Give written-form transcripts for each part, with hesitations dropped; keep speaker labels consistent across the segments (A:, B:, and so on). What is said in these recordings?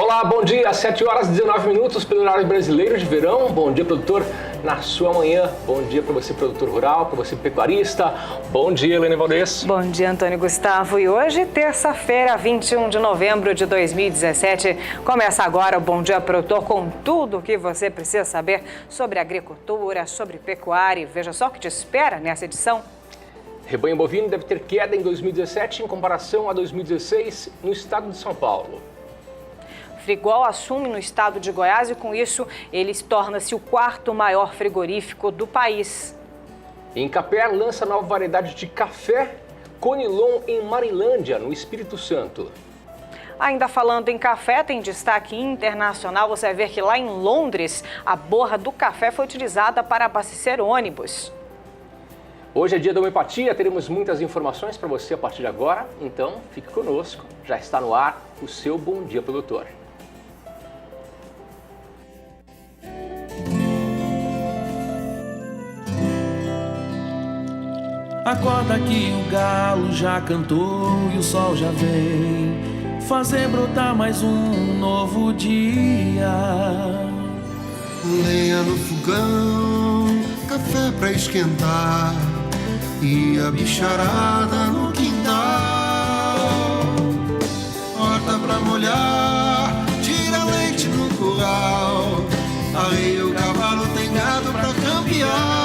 A: Olá, bom dia, 7 horas e 19 minutos pelo horário brasileiro de verão. Bom dia, produtor, na sua manhã. Bom dia para você, produtor rural, para você, pecuarista. Bom dia, Helene Valdez.
B: Bom dia, Antônio Gustavo. E hoje, terça-feira, 21 de novembro de 2017, começa agora o Bom Dia Produtor com tudo o que você precisa saber sobre agricultura, sobre pecuária. Veja só o que te espera nessa edição.
A: Rebanho bovino deve ter queda em 2017 em comparação a 2016 no estado de São Paulo.
B: Frigol assume no estado de Goiás e, com isso, ele torna-se o quarto maior frigorífico do país.
A: Em Capé, lança nova variedade de café Conilon em Marilândia, no Espírito Santo.
B: Ainda falando em café, tem destaque internacional. Você vai ver que lá em Londres, a borra do café foi utilizada para abastecer ônibus.
A: Hoje é dia da homeopatia, teremos muitas informações para você a partir de agora. Então, fique conosco. Já está no ar o seu Bom Dia Produtor.
C: Acorda que o galo já cantou e o sol já vem fazer brotar mais um novo dia.
D: Lenha no fogão, café pra esquentar e a bicharada no quintal. Horta pra molhar, tira leite no curral, arreia o cavalo, tem gado pra campear.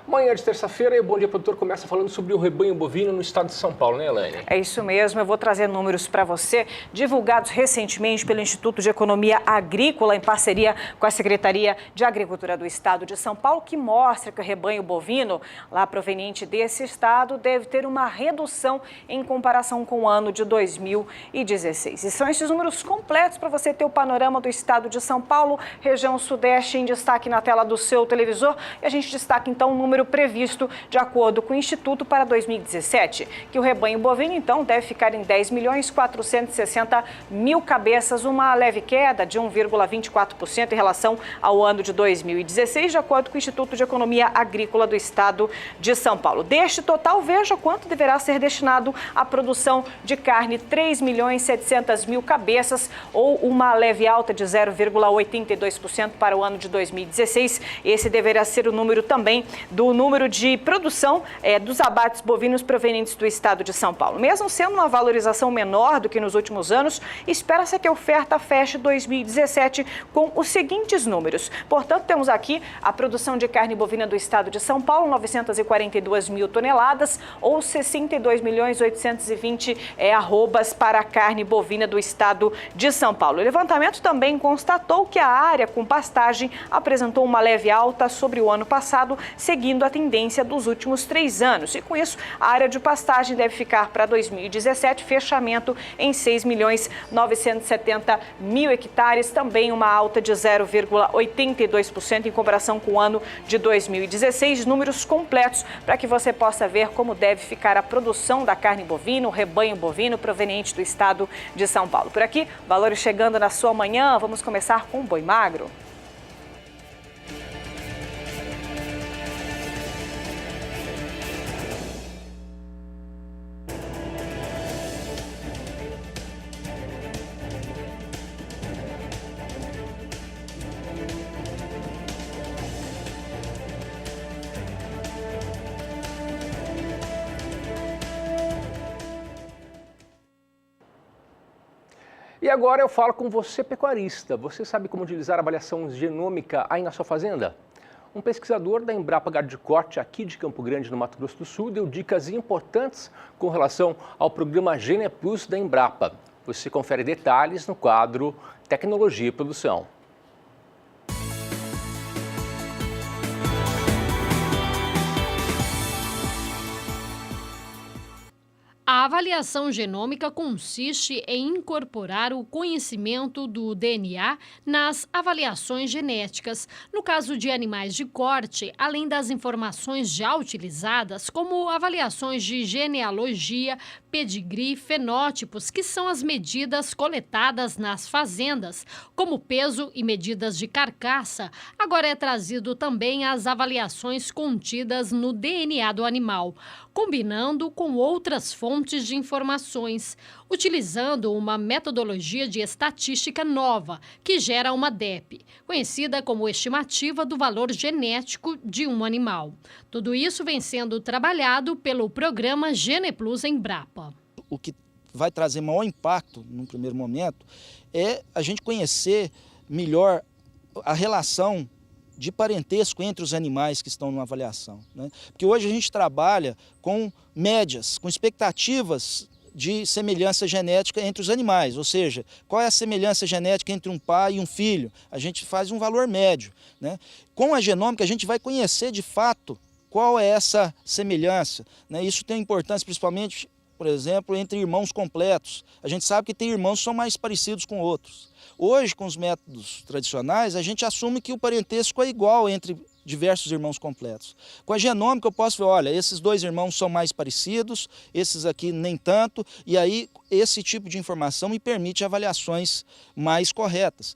A: Manhã de terça-feira e o Bom Dia Produtor começa falando sobre o rebanho bovino no estado de São Paulo, né, Elaine?
B: É isso mesmo, eu vou trazer números para você, divulgados recentemente pelo Instituto de Economia Agrícola, em parceria com a Secretaria de Agricultura do Estado de São Paulo, que mostra que o rebanho bovino, lá proveniente desse estado, deve ter uma redução em comparação com o ano de 2016. E são esses números completos para você ter o panorama do estado de São Paulo, região sudeste, em destaque na tela do seu televisor. E a gente destaca então o número previsto de acordo com o Instituto para 2017, que o rebanho bovino então deve ficar em 10.460.000 cabeças, uma leve queda de 1,24% em relação ao ano de 2016, de acordo com o Instituto de Economia Agrícola do Estado de São Paulo. Deste total, veja quanto deverá ser destinado à produção de carne, 3.700.000 cabeças, ou uma leve alta de 0,82% para o ano de 2016. Esse deverá ser o número também do número de produção dos abates bovinos provenientes do estado de São Paulo. Mesmo sendo uma valorização menor do que nos últimos anos, espera-se que a oferta feche 2017 com os seguintes números. Portanto, temos aqui a produção de carne bovina do estado de São Paulo, 942.000 toneladas, ou 62.820 arrobas para a carne bovina do estado de São Paulo. O levantamento também constatou que a área com pastagem apresentou uma leve alta sobre o ano passado, seguindo a tendência dos últimos 3 anos. E com isso, a área de pastagem deve ficar para 2017, fechamento em 6.970.000 hectares, também uma alta de 0,82% em comparação com o ano de 2016. Números completos para que você possa ver como deve ficar a produção da carne bovina, o rebanho bovino proveniente do estado de São Paulo. Por aqui, valores chegando na sua manhã. Vamos começar com o boi magro.
A: E agora eu falo com você, pecuarista. Você sabe como utilizar a avaliação genômica aí na sua fazenda? Um pesquisador da Embrapa Gado de Corte, aqui de Campo Grande, no Mato Grosso do Sul, deu dicas importantes com relação ao programa GenePlus da Embrapa. Você confere detalhes no quadro Tecnologia e Produção.
E: A avaliação genômica consiste em incorporar o conhecimento do DNA nas avaliações genéticas. No caso de animais de corte, além das informações já utilizadas, como avaliações de genealogia, pedigree, fenótipos, que são as medidas coletadas nas fazendas, como peso e medidas de carcaça, agora é trazido também as avaliações contidas no DNA do animal, combinando com outras fontes de informações, utilizando uma metodologia de estatística nova, que gera uma DEP, conhecida como estimativa do valor genético de um animal. Tudo isso vem sendo trabalhado pelo programa GenePlus Embrapa.
F: O que vai trazer maior impacto, num primeiro momento, é a gente conhecer melhor a relação de parentesco entre os animais que estão numa avaliação, né? Porque hoje a gente trabalha com médias, com expectativas de semelhança genética entre os animais, ou seja, qual é a semelhança genética entre um pai e um filho? A gente faz um valor médio, né? Com a genômica a gente vai conhecer de fato qual é essa semelhança, né? Isso tem importância principalmente, por exemplo, entre irmãos completos. A gente sabe que tem irmãos que são mais parecidos com outros. Hoje, com os métodos tradicionais, a gente assume que o parentesco é igual entre diversos irmãos completos. Com a genômica eu posso ver, olha, esses dois irmãos são mais parecidos, esses aqui nem tanto, e aí esse tipo de informação me permite avaliações mais corretas.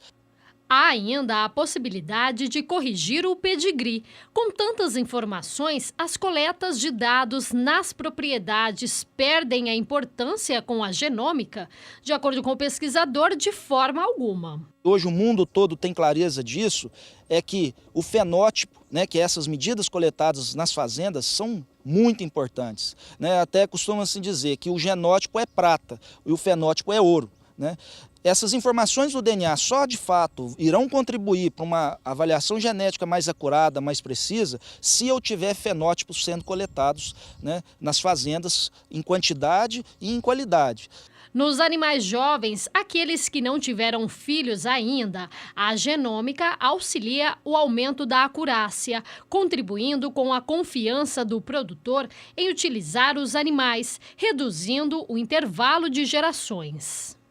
E: Há ainda a possibilidade de corrigir o pedigree. Com tantas informações, as coletas de dados nas propriedades perdem a importância com a genômica? De acordo com o pesquisador, de forma alguma.
F: Hoje o mundo todo tem clareza disso, é que o fenótipo, né, que essas medidas coletadas nas fazendas são muito importantes, né? Até costuma-se dizer que o genótipo é prata e o fenótipo é ouro, né? Essas informações do DNA só de fato irão contribuir para uma avaliação genética mais acurada, mais precisa, se eu tiver fenótipos sendo coletados, né, nas fazendas em quantidade e em qualidade.
E: Nos animais jovens, aqueles que não tiveram filhos ainda, a genômica auxilia o aumento da acurácia, contribuindo com a confiança do produtor em utilizar os animais, reduzindo o intervalo de gerações.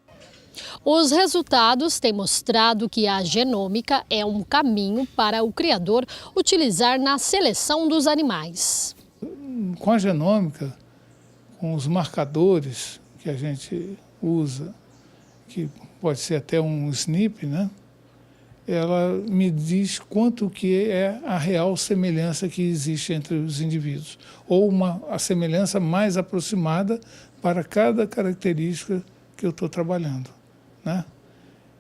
E: Os resultados têm mostrado que a genômica é um caminho para o criador utilizar na seleção dos animais.
G: Com a genômica, com os marcadores que a gente usa, que pode ser até um SNP, né? Ela me diz quanto que é a real semelhança que existe entre os indivíduos, ou a semelhança mais aproximada para cada característica que eu estou trabalhando, né?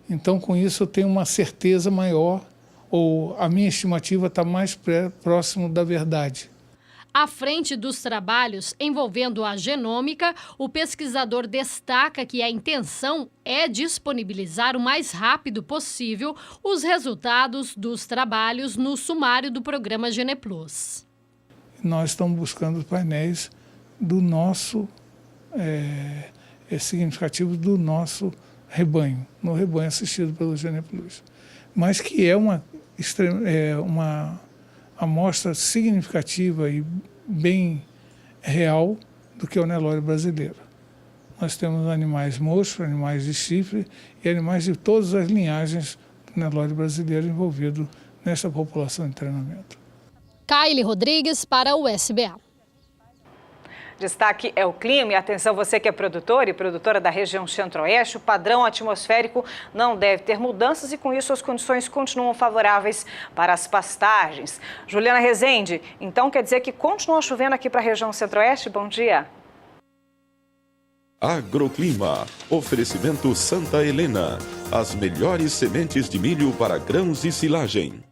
G: Então, com isso, eu tenho uma certeza maior, ou a minha estimativa está mais próximo da verdade.
E: À frente dos trabalhos envolvendo a genômica, o pesquisador destaca que a intenção é disponibilizar o mais rápido possível os resultados dos trabalhos no sumário do programa GenePlus.
G: Nós estamos buscando painéis do nosso, significativo do nosso rebanho, no rebanho assistido pelo GenePlus, mas que é uma amostra significativa e bem real do que é o Nelore brasileiro. Nós temos animais mocho, animais de chifre e animais de todas as linhagens do Nelore brasileiro envolvido nesta população de treinamento.
E: Kaile Rodrigues para o SBA.
B: Destaque é o clima e atenção você que é produtor e produtora da região centro-oeste, o padrão atmosférico não deve ter mudanças e com isso as condições continuam favoráveis para as pastagens. Juliana Rezende, então quer dizer que continua chovendo aqui para a região centro-oeste? Bom dia.
H: Agroclima, oferecimento Santa Helena, as melhores sementes de milho para grãos e silagem.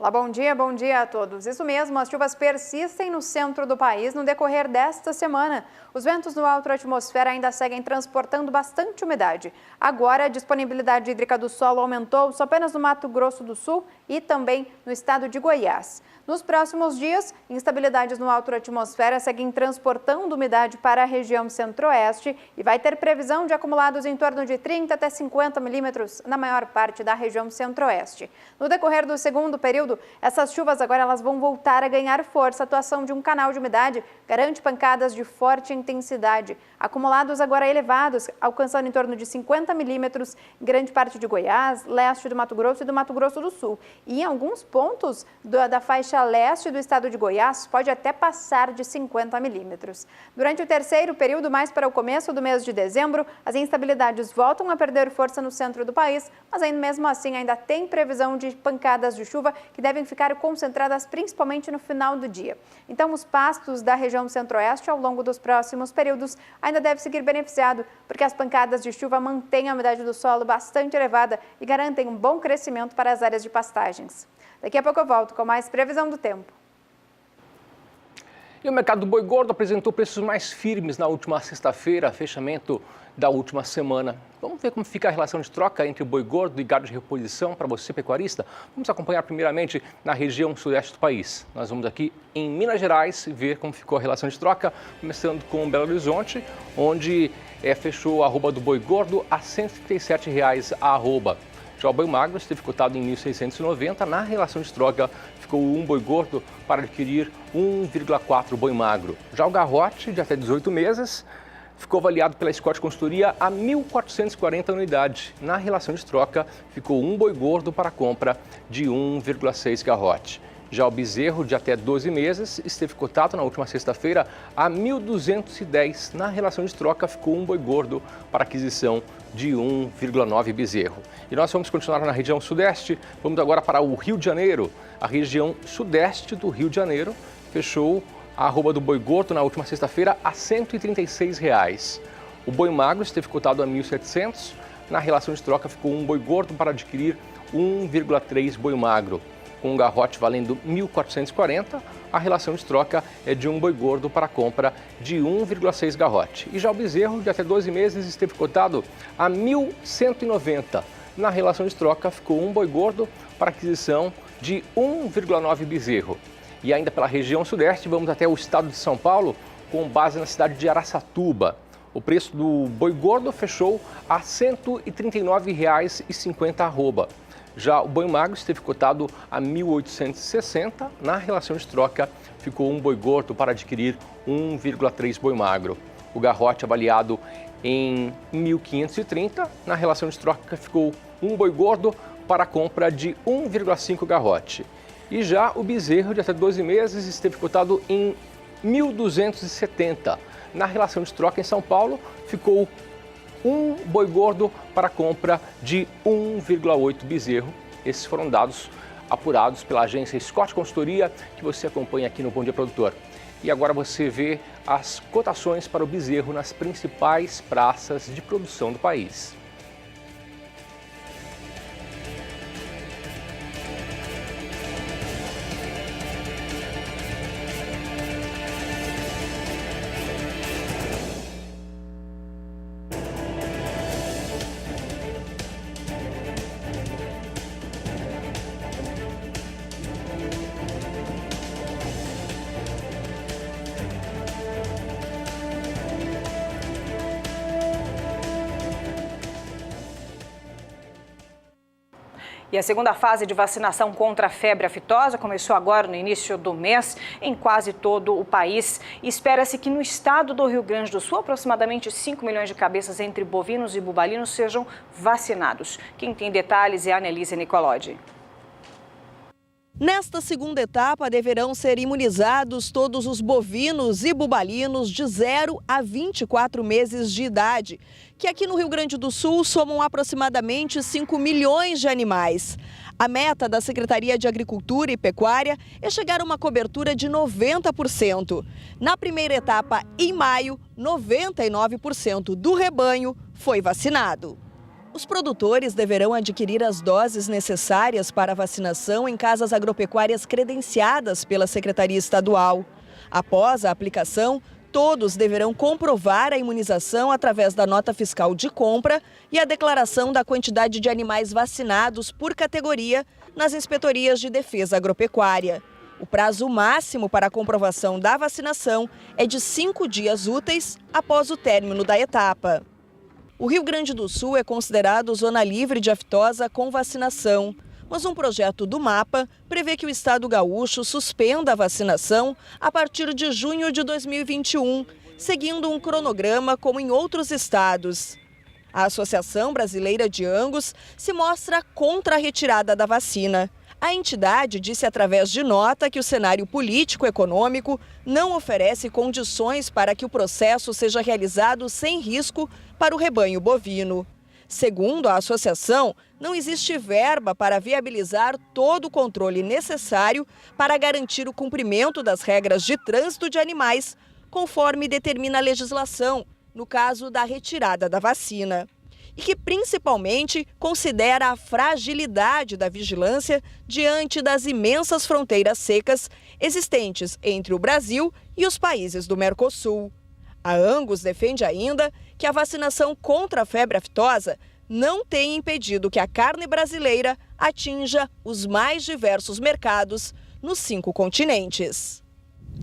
I: Olá, bom dia a todos. Isso mesmo, as chuvas persistem no centro do país no decorrer desta semana. Os ventos no alto da atmosfera ainda seguem transportando bastante umidade. Agora, a disponibilidade hídrica do solo aumentou só apenas no Mato Grosso do Sul e também no estado de Goiás. Nos próximos dias, instabilidades no alto da atmosfera seguem transportando umidade para a região centro-oeste e vai ter previsão de acumulados em torno de 30 até 50 milímetros na maior parte da região centro-oeste. No decorrer do segundo período período, essas chuvas agora elas vão voltar a ganhar força. A atuação de um canal de umidade garante pancadas de forte intensidade. Acumulados agora elevados, alcançando em torno de 50 milímetros em grande parte de Goiás, leste do Mato Grosso e do Mato Grosso do Sul. E em alguns pontos da faixa leste do estado de Goiás, pode até passar de 50 milímetros. Durante o terceiro período, mais para o começo do mês de dezembro, as instabilidades voltam a perder força no centro do país, mas ainda mesmo assim ainda tem previsão de pancadas de chuva que devem ficar concentradas principalmente no final do dia. Então, os pastos da região centro-oeste ao longo dos próximos períodos ainda devem seguir beneficiado, porque as pancadas de chuva mantêm a umidade do solo bastante elevada e garantem um bom crescimento para as áreas de pastagens. Daqui a pouco eu volto com mais previsão do tempo.
A: E o mercado do boi gordo apresentou preços mais firmes na última sexta-feira, fechamento da última semana. Vamos ver como fica a relação de troca entre boi gordo e gado de reposição para você, pecuarista? Vamos acompanhar primeiramente na região sudeste do país. Nós vamos aqui em Minas Gerais ver como ficou a relação de troca, começando com Belo Horizonte, onde fechou a arroba do boi gordo a R$ 137 a arroba. Já o boi magro esteve cotado em 1.690, na relação de troca ficou um boi gordo para adquirir 1,4 boi magro. Já o garrote de até 18 meses ficou avaliado pela Scott Consultoria a 1.440 unidades. Na relação de troca ficou um boi gordo para compra de 1,6 garrote. Já o bezerro de até 12 meses esteve cotado na última sexta-feira a 1.210. Na relação de troca ficou um boi gordo para aquisição de 1,9 bezerro. E nós vamos continuar na região sudeste, vamos agora para o Rio de Janeiro. A região sudeste do Rio de Janeiro fechou a arroba do boi gordo na última sexta-feira a R$ 136. O boi magro esteve cotado a 1.700. Na relação de troca ficou um boi gordo para adquirir 1,3 boi magro. Com um garrote valendo 1.440, a relação de troca é de um boi gordo para compra de 1,6 garrote. E já o bezerro de até 12 meses esteve cotado a 1.190. Na relação de troca ficou um boi gordo para aquisição de 1,9 bezerro. E ainda pela região sudeste, vamos até o estado de São Paulo, com base na cidade de Araçatuba. O preço do boi gordo fechou a R$ 139,50 arroba. Já o boi magro esteve cotado a 1.860. Na relação de troca, ficou um boi gordo para adquirir 1,3 boi magro. O garrote avaliado em 1.530. Na relação de troca, ficou um boi gordo para compra de 1,5 garrote. E já o bezerro de até 12 meses esteve cotado em 1.270. Na relação de troca em São Paulo, ficou um boi gordo para compra de 1,8 bezerro. Esses foram dados apurados pela agência Scott Consultoria, que você acompanha aqui no Bom Dia Produtor. E agora você vê as cotações para o bezerro nas principais praças de produção do país.
B: E a segunda fase de vacinação contra a febre aftosa começou agora no início do mês em quase todo o país. E espera-se que no estado do Rio Grande do Sul, aproximadamente 5 milhões de cabeças entre bovinos e bubalinos sejam vacinados. Quem tem detalhes é a Anelise Nicolodi.
J: Nesta segunda etapa, deverão ser imunizados todos os bovinos e bubalinos de 0 a 24 meses de idade, que aqui no Rio Grande do Sul somam aproximadamente 5 milhões de animais. A meta da Secretaria de Agricultura e Pecuária é chegar a uma cobertura de 90%. Na primeira etapa, em maio, 99% do rebanho foi vacinado. Os produtores deverão adquirir as doses necessárias para a vacinação em casas agropecuárias credenciadas pela Secretaria Estadual. Após a aplicação, todos deverão comprovar a imunização através da nota fiscal de compra e a declaração da quantidade de animais vacinados por categoria nas inspetorias de defesa agropecuária. O prazo máximo para a comprovação da vacinação é de 5 dias úteis após o término da etapa. O Rio Grande do Sul é considerado zona livre de aftosa com vacinação. Mas um projeto do MAPA prevê que o estado gaúcho suspenda a vacinação a partir de junho de 2021, seguindo um cronograma como em outros estados. A Associação Brasileira de Angus se mostra contra a retirada da vacina. A entidade disse através de nota que o cenário político-econômico não oferece condições para que o processo seja realizado sem risco para o rebanho bovino. Segundo a associação, não existe verba para viabilizar todo o controle necessário para garantir o cumprimento das regras de trânsito de animais, conforme determina a legislação, no caso da retirada da vacina. E que principalmente considera a fragilidade da vigilância diante das imensas fronteiras secas existentes entre o Brasil e os países do Mercosul. A Angus defende ainda que a vacinação contra a febre aftosa não tem impedido que a carne brasileira atinja os mais diversos mercados nos 5 continentes.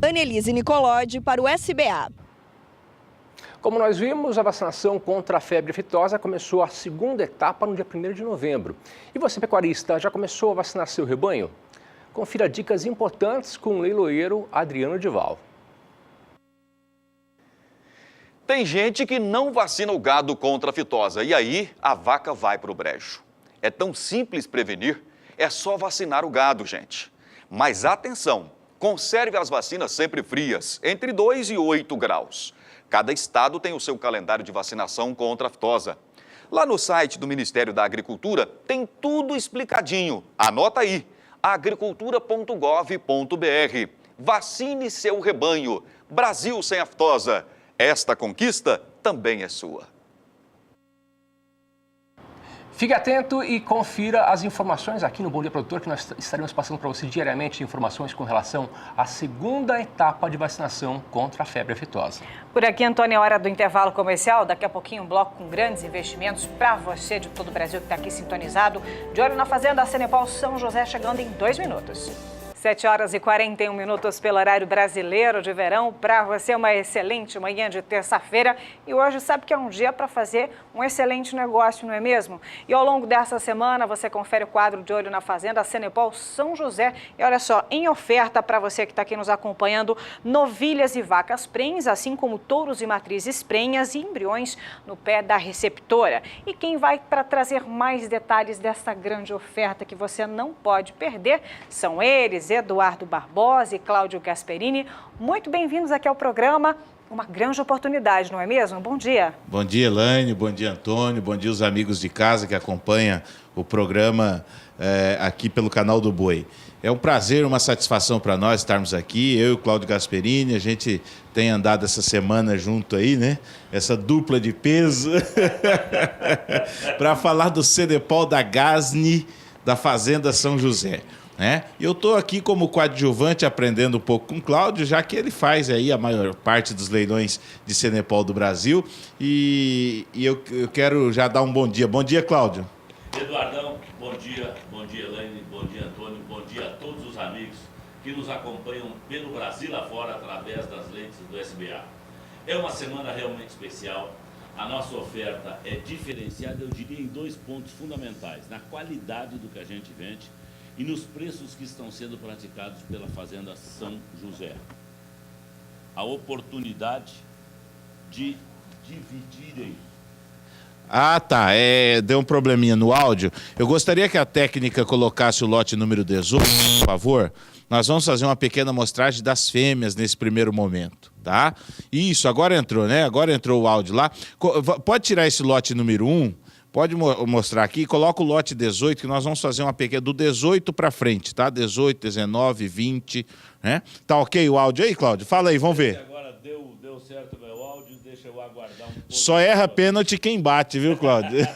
J: Annelise Nicolodi para o SBA.
A: Como nós vimos, a vacinação contra a febre aftosa começou a segunda etapa no dia 1º de novembro. E você, pecuarista, já começou a vacinar seu rebanho? Confira dicas importantes com o leiloeiro Adriano Dival.
K: Tem gente que não vacina o gado contra a fitosa e aí a vaca vai para o brejo. É tão simples prevenir, é só vacinar o gado, gente. Mas atenção, conserve as vacinas sempre frias, entre 2 e 8 graus. Cada estado tem o seu calendário de vacinação contra a fitosa. Lá no site do Ministério da Agricultura tem tudo explicadinho. Anota aí, agricultura.gov.br. Vacine seu rebanho. Brasil sem a fitosa. Esta conquista também é sua.
A: Fique atento e confira as informações aqui no Bom Dia Produtor, que nós estaremos passando para você diariamente informações com relação à segunda etapa de vacinação contra a febre aftosa.
B: Por aqui, Antônio, é hora do intervalo comercial. Daqui a pouquinho um bloco com grandes investimentos para você de todo o Brasil que está aqui sintonizado. De olho na Fazenda, a Cenepal São José chegando em 2 minutos. 7 horas e 41 minutos pelo horário brasileiro de verão. Para você, uma excelente manhã de terça-feira. E hoje sabe que é um dia para fazer um excelente negócio, não é mesmo? E ao longo dessa semana, você confere o quadro De Olho na Fazenda, a Cenepal São José. E olha só, em oferta para você que está aqui nos acompanhando, novilhas e vacas prenhes, assim como touros e matrizes prenhas e embriões no pé da receptora. E quem vai para trazer mais detalhes dessa grande oferta que você não pode perder são eles, Eduardo Barbosa e Cláudio Gasperini. Muito bem-vindos aqui ao programa. Uma grande oportunidade, não é mesmo? Bom dia.
L: Bom dia, Elaine. Bom dia, Antônio. Bom dia, os amigos de casa que acompanham o programa aqui pelo canal do Boi. É um prazer, uma satisfação para nós estarmos aqui, eu e o Cláudio Gasperini. A gente tem andado essa semana junto aí, né? Essa dupla de peso para falar do Cenepal da Gasni da Fazenda São José. Eu estou aqui como coadjuvante aprendendo um pouco com o Cláudio, já que ele faz aí a maior parte dos leilões de Cenepal do Brasil. E eu quero já dar um bom dia. Bom dia, Cláudio.
M: Eduardão, bom dia Elaine, bom dia Antônio, bom dia a todos os amigos que nos acompanham pelo Brasil afora através das lentes do SBA. É uma semana realmente especial. A nossa oferta é diferenciada, eu diria, em 2 pontos fundamentais: na qualidade do que a gente vende e nos preços que estão sendo praticados pela Fazenda São José. A oportunidade de dividirem.
L: Ah, tá. Deu um probleminha no áudio. Eu gostaria que a técnica colocasse o lote número 18, por favor. Nós vamos fazer uma pequena amostragem das fêmeas nesse primeiro momento, tá? Isso, agora entrou, né? Agora entrou o áudio lá. Pode tirar esse lote número 1? Pode mostrar aqui, coloca o lote 18, que nós vamos fazer uma pequena do 18 para frente, tá? 18, 19, 20, né? Tá ok o áudio aí, Cláudio? Fala aí, vamos ver.
M: Agora deu certo o meu áudio, deixa eu aguardar um pouco.
L: Só erra pênalti quem bate, viu, Cláudio?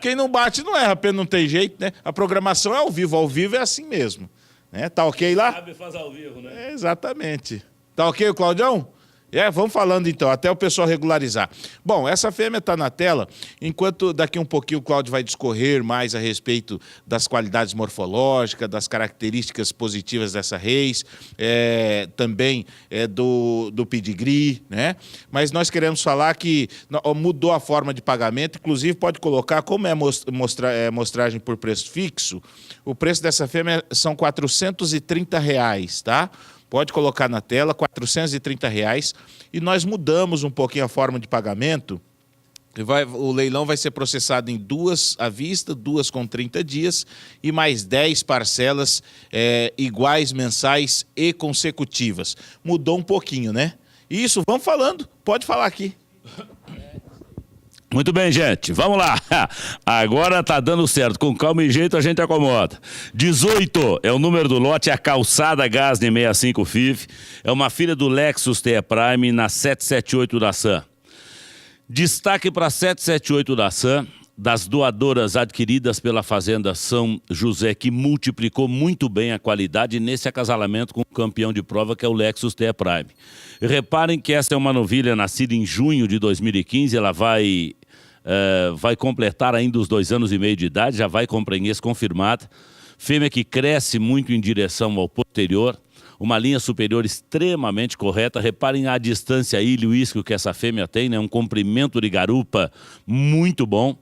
L: Quem não bate não erra pênalti, não tem jeito, né? A programação é ao vivo é assim mesmo. Né? Tá ok lá?
M: Sabe, faz ao vivo, né?
L: Exatamente. Tá ok o Claudião? Vamos falando então, até o pessoal regularizar. Bom, essa fêmea está na tela, enquanto daqui um pouquinho o Cláudio vai discorrer mais a respeito das qualidades morfológicas, das características positivas dessa reis, também do pedigree, né? Mas nós queremos falar que mudou a forma de pagamento, inclusive pode colocar, como é mostragem por preço fixo, o preço dessa fêmea são R$ 430, tá? Pode colocar na tela, R$ 430, e nós mudamos um pouquinho a forma de pagamento. O leilão vai ser processado em 2 à vista, 2 com 30 dias, e mais 10 parcelas iguais, mensais e consecutivas. Mudou um pouquinho, né? Isso, vamos falando, pode falar aqui.
N: Muito bem, gente, vamos lá. Agora tá dando certo, com calma e jeito a gente acomoda. 18 é o número do lote, a calçada Gasne 65 FIV. É uma filha do Lexus TE Prime na 778 da SAM. Destaque para 778 da SAM, das doadoras adquiridas pela Fazenda São José, que multiplicou muito bem a qualidade nesse acasalamento com o campeão de prova, que é o Lexus TE Prime. Reparem que essa é uma novilha nascida em junho de 2015, ela vai completar ainda os 2 anos e meio de idade, já vai com prenhez confirmada. Fêmea que cresce muito em direção ao posterior, uma linha superior extremamente correta. Reparem a distância ilho isco que essa fêmea tem, né? Um comprimento de garupa muito bom.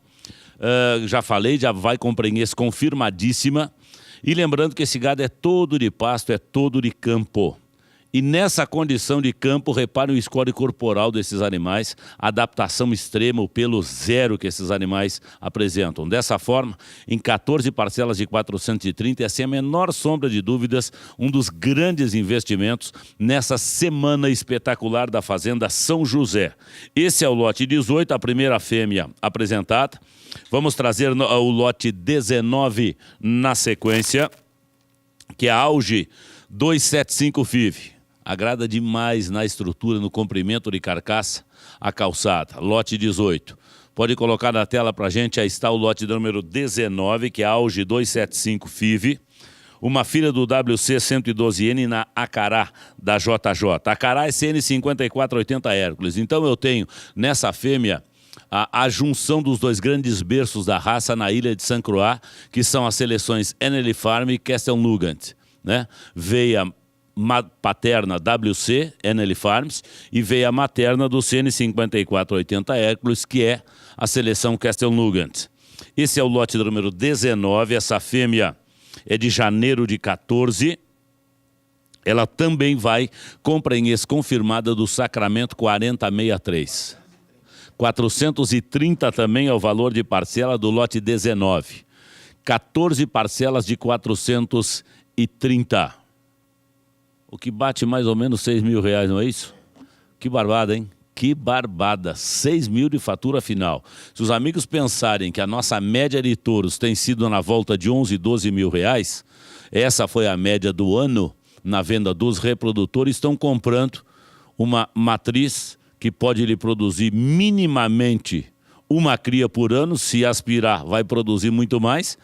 N: Já falei, já vai com prenhez confirmadíssima. E lembrando que esse gado é todo de pasto, é todo de campo. E nessa condição de campo, reparem o score corporal desses animais, adaptação extrema, o pelo zero que esses animais apresentam. Dessa forma, em 14 parcelas de 430, sem a menor sombra de dúvidas, um dos grandes investimentos nessa semana espetacular da Fazenda São José. Esse é o lote 18, a primeira fêmea apresentada. Vamos trazer o lote 19 na sequência, que é a Auge 275 FIV. Agrada demais na estrutura, no comprimento de carcaça, a calçada. Lote 18. Pode colocar na tela para a gente, aí está o lote número 19, que é a Auge 275 FIV. Uma filha do WC 112N na Acará, da JJ. Acará é CN 5480 Hércules. Então eu tenho nessa fêmea a junção dos 2 grandes berços da raça na ilha de São Croix, que são as seleções Enely Farm e Castle Nugent, né? Veia paterna WC, Enely Farms, e veio a materna do CN 5480 Hércules, que é a seleção Castle Nugent. Esse é o lote número 19, essa fêmea é de janeiro de 14. Ela também vai com prenhez confirmada do Sacramento 4063. 430 também é o valor de parcela do lote 19. 14 parcelas de 430. O que bate mais ou menos R$6.000, não é isso? Que barbada, hein? Que barbada, 6 mil de fatura final. Se os amigos pensarem que a nossa média de touros tem sido na volta de 11, 12 mil reais, essa foi a média do ano na venda dos reprodutores, estão comprando uma matriz que pode lhe produzir minimamente uma cria por ano, se aspirar vai produzir muito mais,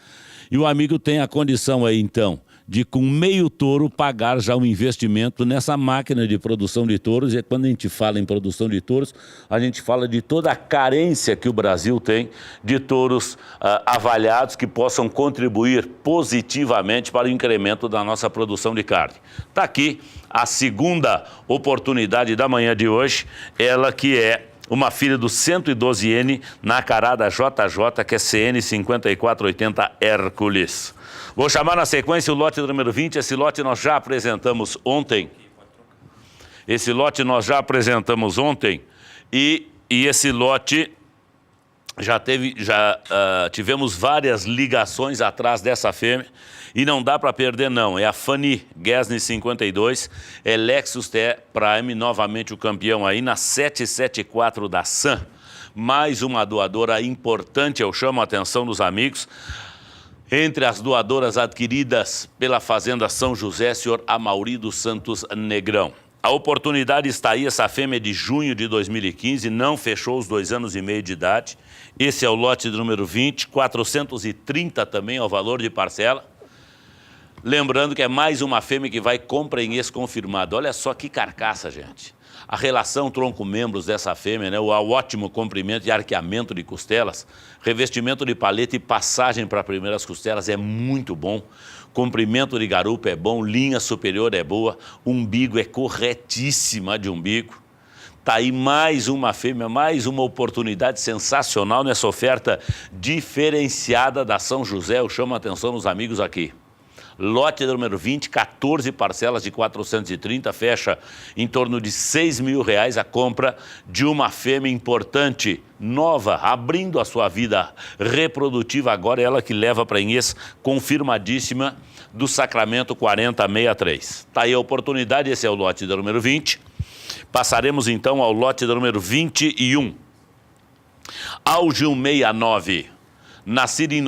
N: e o amigo tem a condição aí então de com meio touro pagar já um investimento nessa máquina de produção de touros. E quando a gente fala em produção de touros, a gente fala de toda a carência que o Brasil tem de touros avaliados que possam contribuir positivamente para o incremento da nossa produção de carne. Está aqui a segunda oportunidade da manhã de hoje, ela que é uma filha do 112N na Acará da JJ, que é CN 5480 Hércules. Vou chamar na sequência o lote número 20, esse lote nós já apresentamos ontem. E esse lote tivemos várias ligações atrás dessa fêmea e não dá para perder não. É a Fanny Gasne 52, é Lexus TE Prime, novamente o campeão aí na 774 da SAM. Mais uma doadora importante, eu chamo a atenção dos amigos. Entre as doadoras adquiridas pela Fazenda São José, senhor Amauri dos Santos Negrão. A oportunidade está aí, essa fêmea de junho de 2015, não fechou os 2 anos e meio de idade. Esse é o lote número 20, 430 também é o valor de parcela. Lembrando que é mais uma fêmea que vai com prenhez confirmado. Olha só que carcaça, gente. a relação tronco-membros dessa fêmea, né? O ótimo comprimento e arqueamento de costelas, revestimento de paleta e passagem para primeiras costelas é muito bom. Comprimento de garupa é bom, linha superior é boa, umbigo é corretíssima de umbigo. Tá aí mais uma fêmea, mais uma oportunidade sensacional nessa oferta diferenciada da São José. Eu chamo a atenção dos amigos aqui. Lote número 20, 14 parcelas de 430, fecha em torno de R$6 mil a compra de uma fêmea importante, nova, abrindo a sua vida reprodutiva agora, ela que leva para Inês, confirmadíssima, do Sacramento 4063. Tá aí a oportunidade, esse é o lote número 20. Passaremos então ao lote número 21. Auge 169, nascida em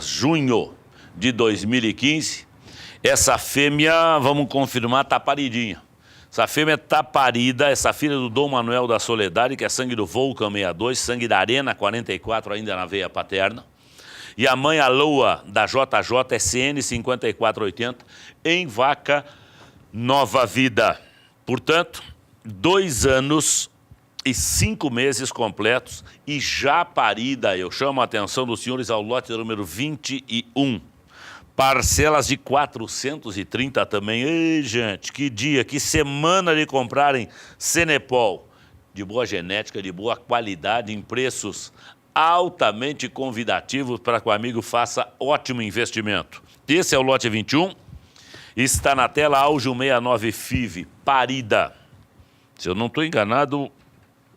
N: junho de 2015. Essa fêmea, vamos confirmar, tá paridinha. Essa fêmea tá parida, essa filha do Dom Manuel da Soledade, que é sangue do Vulcan 62, sangue da Arena 44 ainda na veia paterna. E a mãe, a Loa, da JJ, SN 5480, em vaca Nova Vida. Portanto, 2 anos e 5 meses completos e já parida. Eu chamo a atenção dos senhores ao lote número 21. Parcelas de 430 também. Ei, gente, que dia, que semana de comprarem Cenepol. De boa genética, de boa qualidade, em preços altamente convidativos para que o amigo faça ótimo investimento. Esse é o lote 21. Está na tela Auge 169 FIV, parida. Se eu não estou enganado,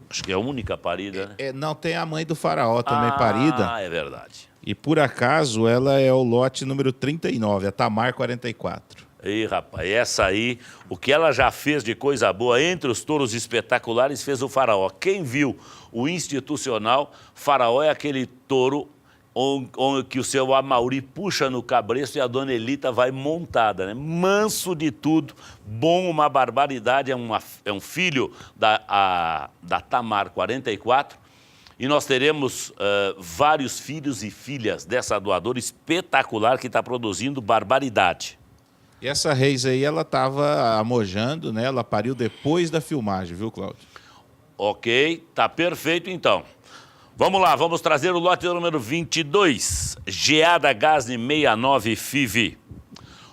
N: acho que é a única parida, né?
L: Não, tem a mãe do faraó também parida.
N: Ah, é verdade.
L: E por acaso ela é o lote número 39, a Tamar 44.
N: Ih, rapaz, essa aí, o que ela já fez de coisa boa entre os touros espetaculares, fez o faraó. Quem viu o institucional, faraó é aquele touro que o seu Amauri puxa no cabresto e a dona Elita vai montada, né? Manso de tudo, bom, uma barbaridade, é um filho da Tamar 44, e nós teremos vários filhos e filhas dessa doadora espetacular que está produzindo barbaridade.
L: E essa Reis aí, ela estava amojando, né? Ela pariu depois da filmagem, viu, Cláudio?
N: Ok, tá perfeito então. Vamos lá, vamos trazer o lote número 22, Geada Gasne 69 FIV.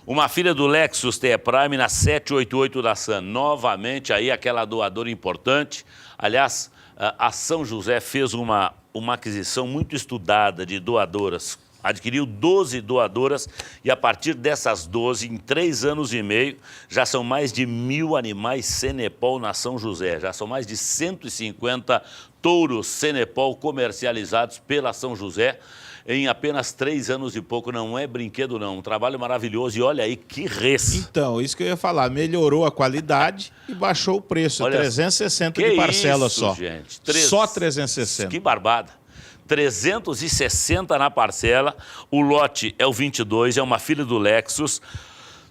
N: Uma filha do Lexus TE Prime na 788 da Sam. Novamente aí aquela doadora importante. Aliás, a São José fez uma aquisição muito estudada de doadoras. Adquiriu 12 doadoras e a partir dessas 12, em 3 anos e meio, já são mais de 1.000 animais Cenepol na São José. Já são mais de 150 touros Cenepol comercializados pela São José em apenas 3 anos e pouco. Não é brinquedo não, um trabalho maravilhoso. E olha aí que res.
L: Então, isso que eu ia falar, melhorou a qualidade e baixou o preço. Olha, 360 de parcela
N: isso,
L: só.
N: Gente?
L: Só 360.
N: Que barbada. 360 na parcela, o lote é o 22, é uma filha do Lexus,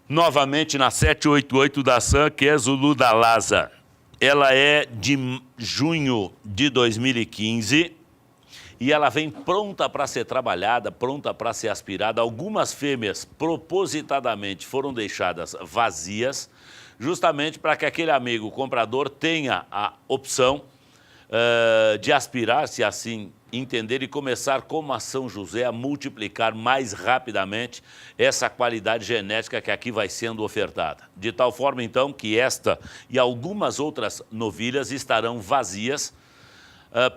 N: novamente na 788 da Sam, que é Zulu da Laza. Ela é de junho de 2015 e ela vem pronta para ser trabalhada, pronta para ser aspirada. Algumas fêmeas propositadamente foram deixadas vazias, justamente para que aquele amigo comprador tenha a opção de aspirar, se assim entender, e começar como a São José a multiplicar mais rapidamente essa qualidade genética que aqui vai sendo ofertada. De tal forma, então, que esta e algumas outras novilhas estarão vazias,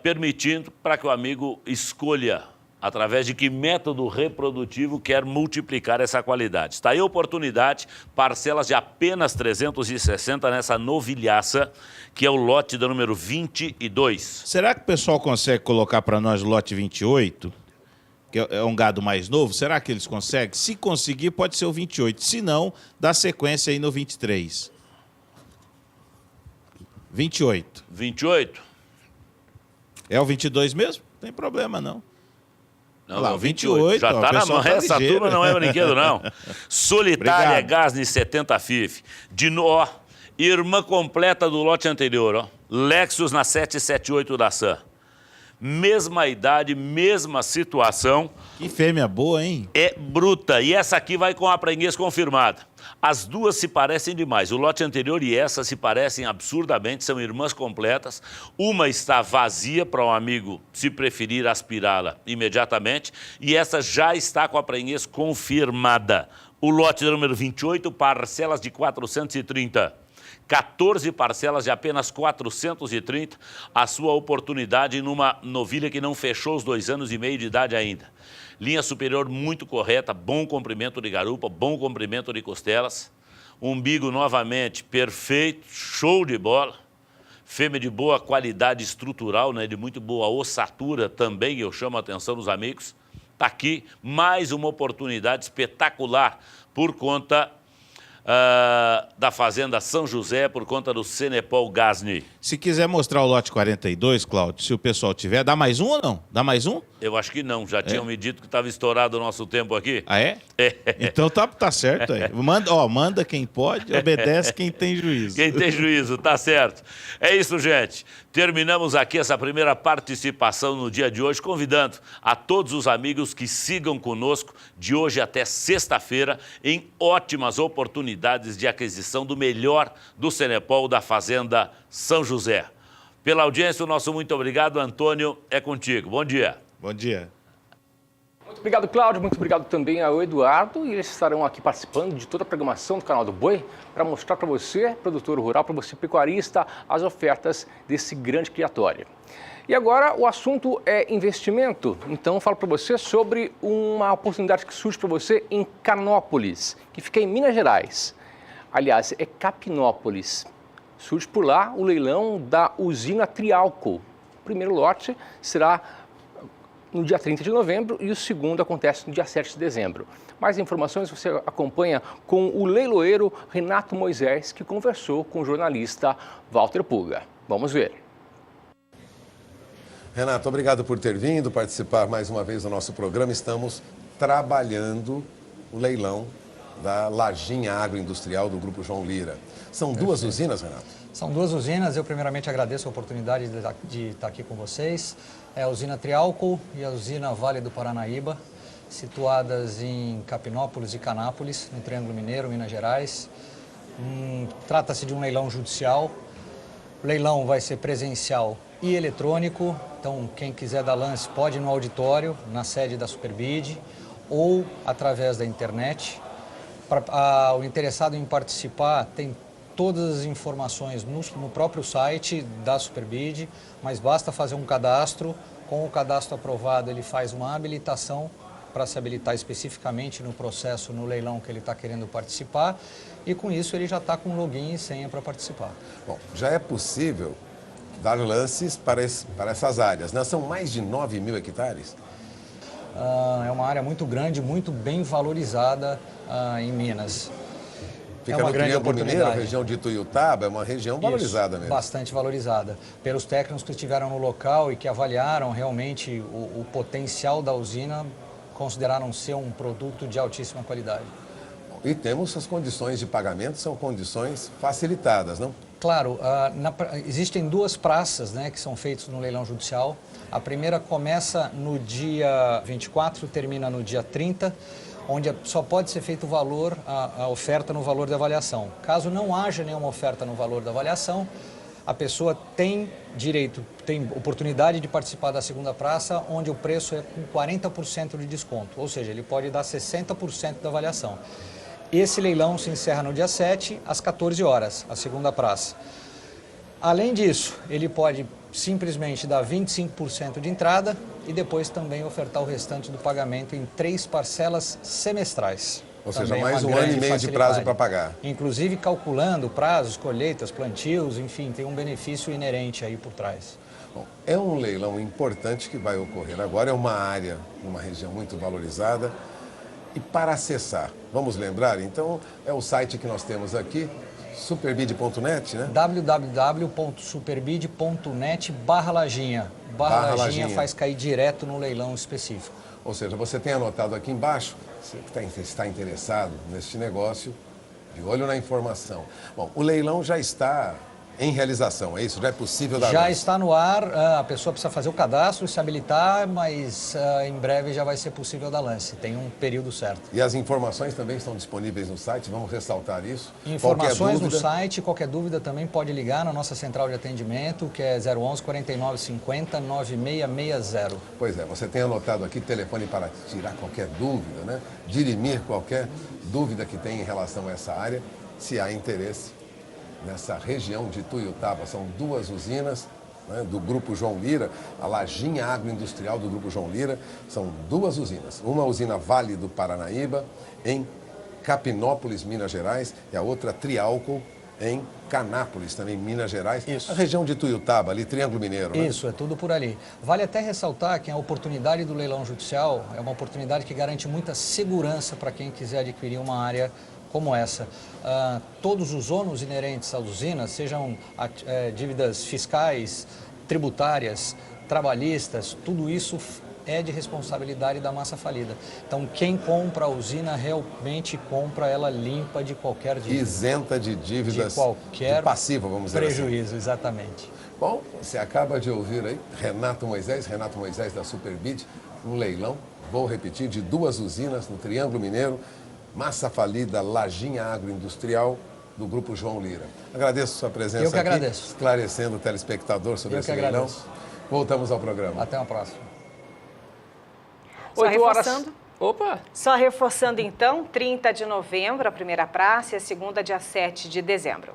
N: permitindo para que o amigo escolha através de que método reprodutivo quer multiplicar essa qualidade. Está aí a oportunidade, parcelas de apenas 360 nessa novilhaça, que é o lote do número 22.
L: Será que o pessoal consegue colocar para nós o lote 28? Que é um gado mais novo? Será que eles conseguem? Se conseguir, pode ser o 28. Se não, dá sequência aí no 23. 28.
N: 28?
L: É o 22 mesmo? Não tem problema, não.
N: Não,
L: lá, 28,
N: já está na mão. Essa turma não é brinquedo, não. Solitária Gasne 70 FIF. De nó, irmã completa do lote anterior, ó. Lexus na 778 da Sam. Mesma idade, mesma situação.
L: Que fêmea boa, hein?
N: É bruta. E essa aqui vai com a prenhez confirmada. As duas se parecem demais. O lote anterior e essa se parecem absurdamente, são irmãs completas. Uma está vazia para um amigo, se preferir, aspirá-la imediatamente. E essa já está com a prenhez confirmada. O lote número 28, parcelas de 430. 14 parcelas de apenas 430, a sua oportunidade numa novilha que não fechou os 2 anos e meio de idade ainda. Linha superior muito correta, bom comprimento de garupa, bom comprimento de costelas. Umbigo novamente perfeito, show de bola. Fêmea de boa qualidade estrutural, né, de muito boa ossatura também, eu chamo a atenção dos amigos. Está aqui mais uma oportunidade espetacular por conta da Fazenda São José, por conta do Cenepol Gasni.
L: Se quiser mostrar o lote 42, Cláudio, se o pessoal tiver, dá mais um ou não? Dá mais um?
N: Eu acho que não, já tinham me dito que estava estourado o nosso tempo aqui.
L: Ah, é? Então tá certo aí. Manda quem pode, obedece quem tem juízo.
N: Quem tem juízo, tá certo. É isso, gente. Terminamos aqui essa primeira participação no dia de hoje, convidando a todos os amigos que sigam conosco de hoje até sexta-feira em ótimas oportunidades de aquisição do melhor do Cenepol da Fazenda São José. Pela audiência, o nosso muito obrigado. Antônio, é contigo. Bom dia.
L: Bom dia.
A: Muito obrigado, Cláudio. Muito obrigado também ao Eduardo. E eles estarão aqui participando de toda a programação do canal do Boi para mostrar para você, produtor rural, para você, pecuarista, as ofertas desse grande criatório. E agora o assunto é investimento. Então eu falo para você sobre uma oportunidade que surge para você em Canópolis, que fica em Minas Gerais. Aliás, é Capinópolis. Surge por lá o leilão da usina Trialco. O primeiro lote será no dia 30 de novembro e o segundo acontece no dia 7 de dezembro. Mais informações você acompanha com o leiloeiro Renato Moisés, que conversou com o jornalista Walter Puga. Vamos ver.
O: Renato, obrigado por ter vindo participar mais uma vez do nosso programa. Estamos trabalhando o leilão da Lajinha Agroindustrial do Grupo João Lira. São duas usinas, Renato?
P: São duas usinas. Eu primeiramente agradeço a oportunidade de estar aqui com vocês. É a usina Trialco e a usina Vale do Paranaíba, situadas em Capinópolis e Canápolis, no Triângulo Mineiro, Minas Gerais. Trata-se de um leilão judicial. O leilão vai ser presencial e eletrônico, então quem quiser dar lance pode ir no auditório, na sede da Superbid, ou através da internet. O interessado em participar tem todas as informações no próprio site da Superbid, mas basta fazer um cadastro. Com o cadastro aprovado, ele faz uma habilitação para se habilitar especificamente no processo, no leilão que ele está querendo participar, e com isso ele já está com login e senha para participar.
O: Bom, já é possível dar lances para essas áreas, né? São mais de 9 mil hectares?
P: É uma área muito grande, muito bem valorizada em Minas.
O: Fica no Triângulo Mineiro, a região de Ituiutaba, é uma região valorizada mesmo.
P: Bastante valorizada. Pelos técnicos que estiveram no local e que avaliaram realmente o potencial da usina, consideraram ser um produto de altíssima qualidade.
O: E temos as condições de pagamento, são condições facilitadas, não?
P: Claro, existem duas praças, né, que são feitas no leilão judicial. A primeira começa no dia 24, termina no dia 30, onde só pode ser feito o valor, a oferta no valor da avaliação. Caso não haja nenhuma oferta no valor da avaliação, a pessoa tem direito, tem oportunidade de participar da segunda praça, onde o preço é com 40% de desconto, ou seja, ele pode dar 60% da avaliação. Esse leilão se encerra no dia 7, às 14 horas, a segunda praça. Além disso, ele pode simplesmente dar 25% de entrada e depois também ofertar o restante do pagamento em 3 parcelas semestrais.
O: Ou seja, mais um ano e meio de prazo para pagar.
P: Inclusive calculando prazos, colheitas, plantios, enfim, tem um benefício inerente aí por trás.
O: Bom, é um leilão importante que vai ocorrer agora, é uma área, uma região muito valorizada. E para acessar, vamos lembrar, então, é o site que nós temos aqui, superbid.net, né?
P: www.superbid.net/lajinha. Lajinha faz cair direto no leilão específico.
O: Ou seja, você tem anotado aqui embaixo, você que está interessado neste negócio, de olho na informação. Bom, o leilão já está em realização, é isso? Já é possível dar
P: Já
O: lance?
P: está no ar, a pessoa precisa fazer o cadastro, se habilitar, mas em breve já vai ser possível dar lance, tem um período certo.
O: E as informações também estão disponíveis no site, vamos ressaltar isso.
P: Informações no site, qualquer dúvida também pode ligar na nossa central de atendimento, que é 011 4950 9660.
O: Pois é, você tem anotado aqui telefone para tirar qualquer dúvida, né? Dirimir qualquer dúvida que tenha em relação a essa área, se há interesse. Nessa região de Tuiutaba, são 2 usinas, né, do Grupo João Lira, a Lajinha Agroindustrial do Grupo João Lira, são 2 usinas. Uma usina Vale do Paranaíba, em Capinópolis, Minas Gerais, e a outra Triálcool, em Canápolis, também Minas Gerais. Isso. A região de Tuiutaba, ali, Triângulo Mineiro. Né?
P: Isso, é tudo por ali. Vale até ressaltar que a oportunidade do leilão judicial é uma oportunidade que garante muita segurança para quem quiser adquirir uma área como essa. Todos os ônus inerentes às usinas, sejam dívidas fiscais, tributárias, trabalhistas, tudo isso é de responsabilidade da massa falida. Então, quem compra a usina realmente compra ela limpa de qualquer dívida.
O: Isenta de dívidas,
P: de qualquer
O: passivo, vamos dizer assim.
P: Prejuízo, exatamente.
O: Bom, você acaba de ouvir aí Renato Moisés da Superbit, um leilão, vou repetir, de 2 usinas no Triângulo Mineiro, massa falida Lajinha Agroindustrial, do Grupo João Lira. Agradeço a sua presença aqui.
P: Eu que agradeço.
O: Esclarecendo o telespectador sobre esse leilão. Voltamos ao programa.
P: Até uma próxima.
A: 8 horas.
B: Opa! Só reforçando então, 30 de novembro, a primeira praça e a segunda, dia 7 de dezembro.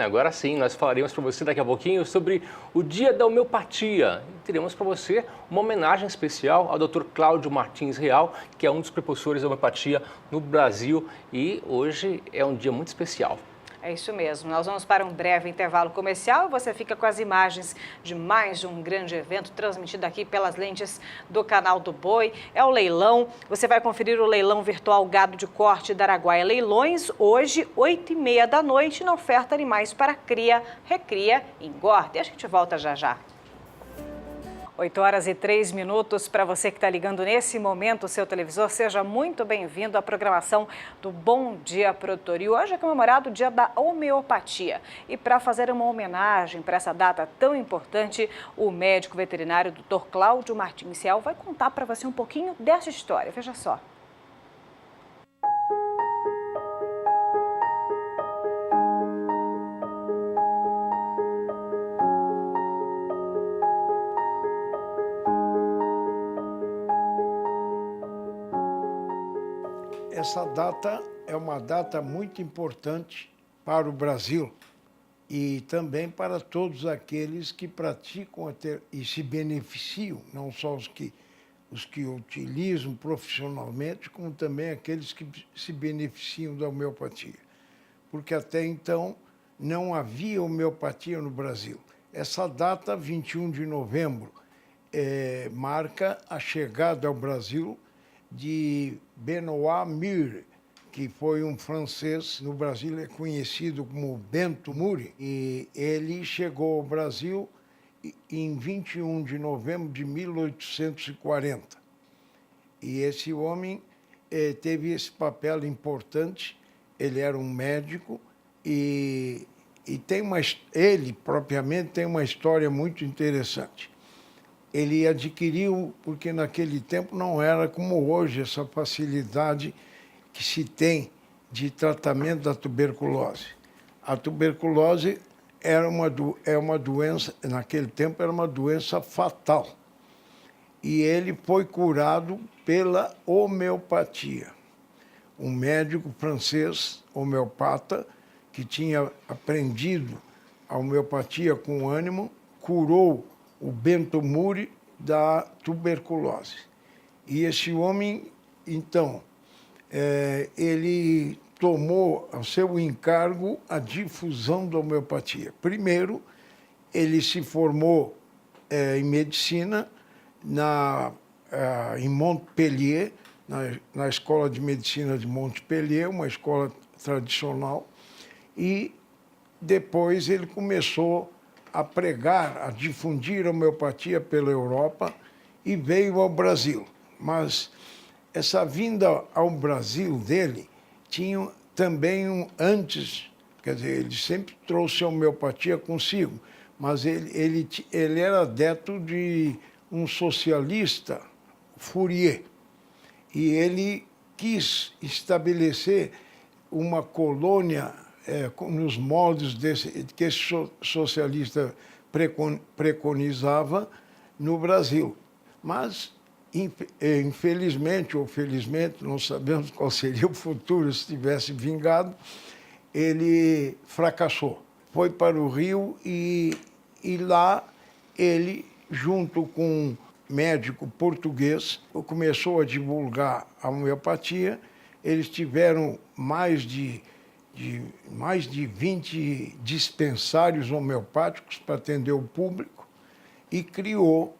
A: Agora sim, nós falaremos para você daqui a pouquinho sobre o Dia da Homeopatia. E teremos para você uma homenagem especial ao Dr. Cláudio Martins Real, que é um dos precursores da homeopatia no Brasil. E hoje é um dia muito especial.
B: É isso mesmo. Nós vamos para um breve intervalo comercial. Você fica com as imagens de mais um grande evento transmitido aqui pelas lentes do canal do Boi. É o leilão. Você vai conferir o leilão virtual Gado de Corte da Araguaia Leilões, hoje, 8h30 da noite, na oferta Animais para Cria, Recria e Engorda. E a gente volta já já. 8h03 para você que está ligando nesse momento o seu televisor. Seja muito bem-vindo à programação do Bom Dia Produtor. E hoje é comemorado o Dia da Homeopatia. E para fazer uma homenagem para essa data tão importante, o médico veterinário Dr. Cláudio Martins Real vai contar para você um pouquinho dessa história. Veja só.
Q: Essa data é uma data muito importante para o Brasil e também para todos aqueles que praticam e se beneficiam, não só os que utilizam profissionalmente, como também aqueles que se beneficiam da homeopatia. Porque até então não havia homeopatia no Brasil. Essa data, 21 de novembro, marca a chegada ao Brasil de Benoît Mure, que foi um francês, no Brasil é conhecido como Bento Muri, e ele chegou ao Brasil em 21 de novembro de 1840. E esse homem teve esse papel importante, ele era um médico e ele propriamente tem uma história muito interessante. Ele adquiriu, porque naquele tempo não era como hoje, essa facilidade que se tem de tratamento da tuberculose. A tuberculose é uma doença, naquele tempo era uma doença fatal. E ele foi curado pela homeopatia. Um médico francês, homeopata, que tinha aprendido a homeopatia com ânimo, curou o Bento Muri da tuberculose. E esse homem, então, ele tomou ao seu encargo a difusão da homeopatia. Primeiro, ele se formou em medicina em Montpellier, na Escola de Medicina de Montpellier, uma escola tradicional, e depois ele começou a pregar, a difundir a homeopatia pela Europa e veio ao Brasil. Mas essa vinda ao Brasil dele tinha também antes, quer dizer, ele sempre trouxe a homeopatia consigo, mas ele era adepto de um socialista, Fourier, e ele quis estabelecer uma colônia nos moldes que esse socialista preconizava no Brasil. Mas, infelizmente ou felizmente, não sabemos qual seria o futuro se tivesse vingado, ele fracassou. Foi para o Rio e lá ele, junto com um médico português, começou a divulgar a homeopatia. Eles tiveram mais de 20 dispensários homeopáticos para atender o público e criou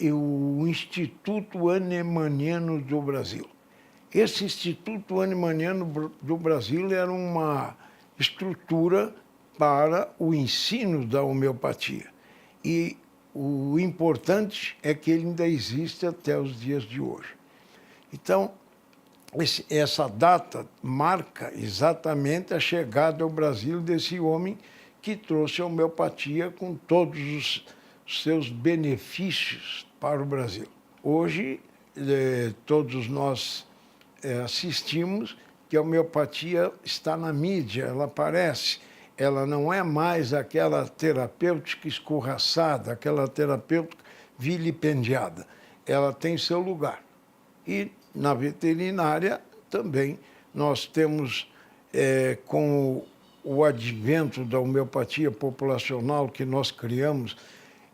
Q: o Instituto Hahnemanniano do Brasil. Esse Instituto Hahnemanniano do Brasil era uma estrutura para o ensino da homeopatia. E o importante é que ele ainda existe até os dias de hoje. Então, essa data marca exatamente a chegada ao Brasil desse homem que trouxe a homeopatia com todos os seus benefícios para o Brasil. Hoje, todos nós assistimos que a homeopatia está na mídia, ela aparece. Ela não é mais aquela terapêutica escorraçada, aquela terapêutica vilipendiada. Ela tem seu lugar. E na veterinária também nós temos, com o advento da homeopatia populacional que nós criamos,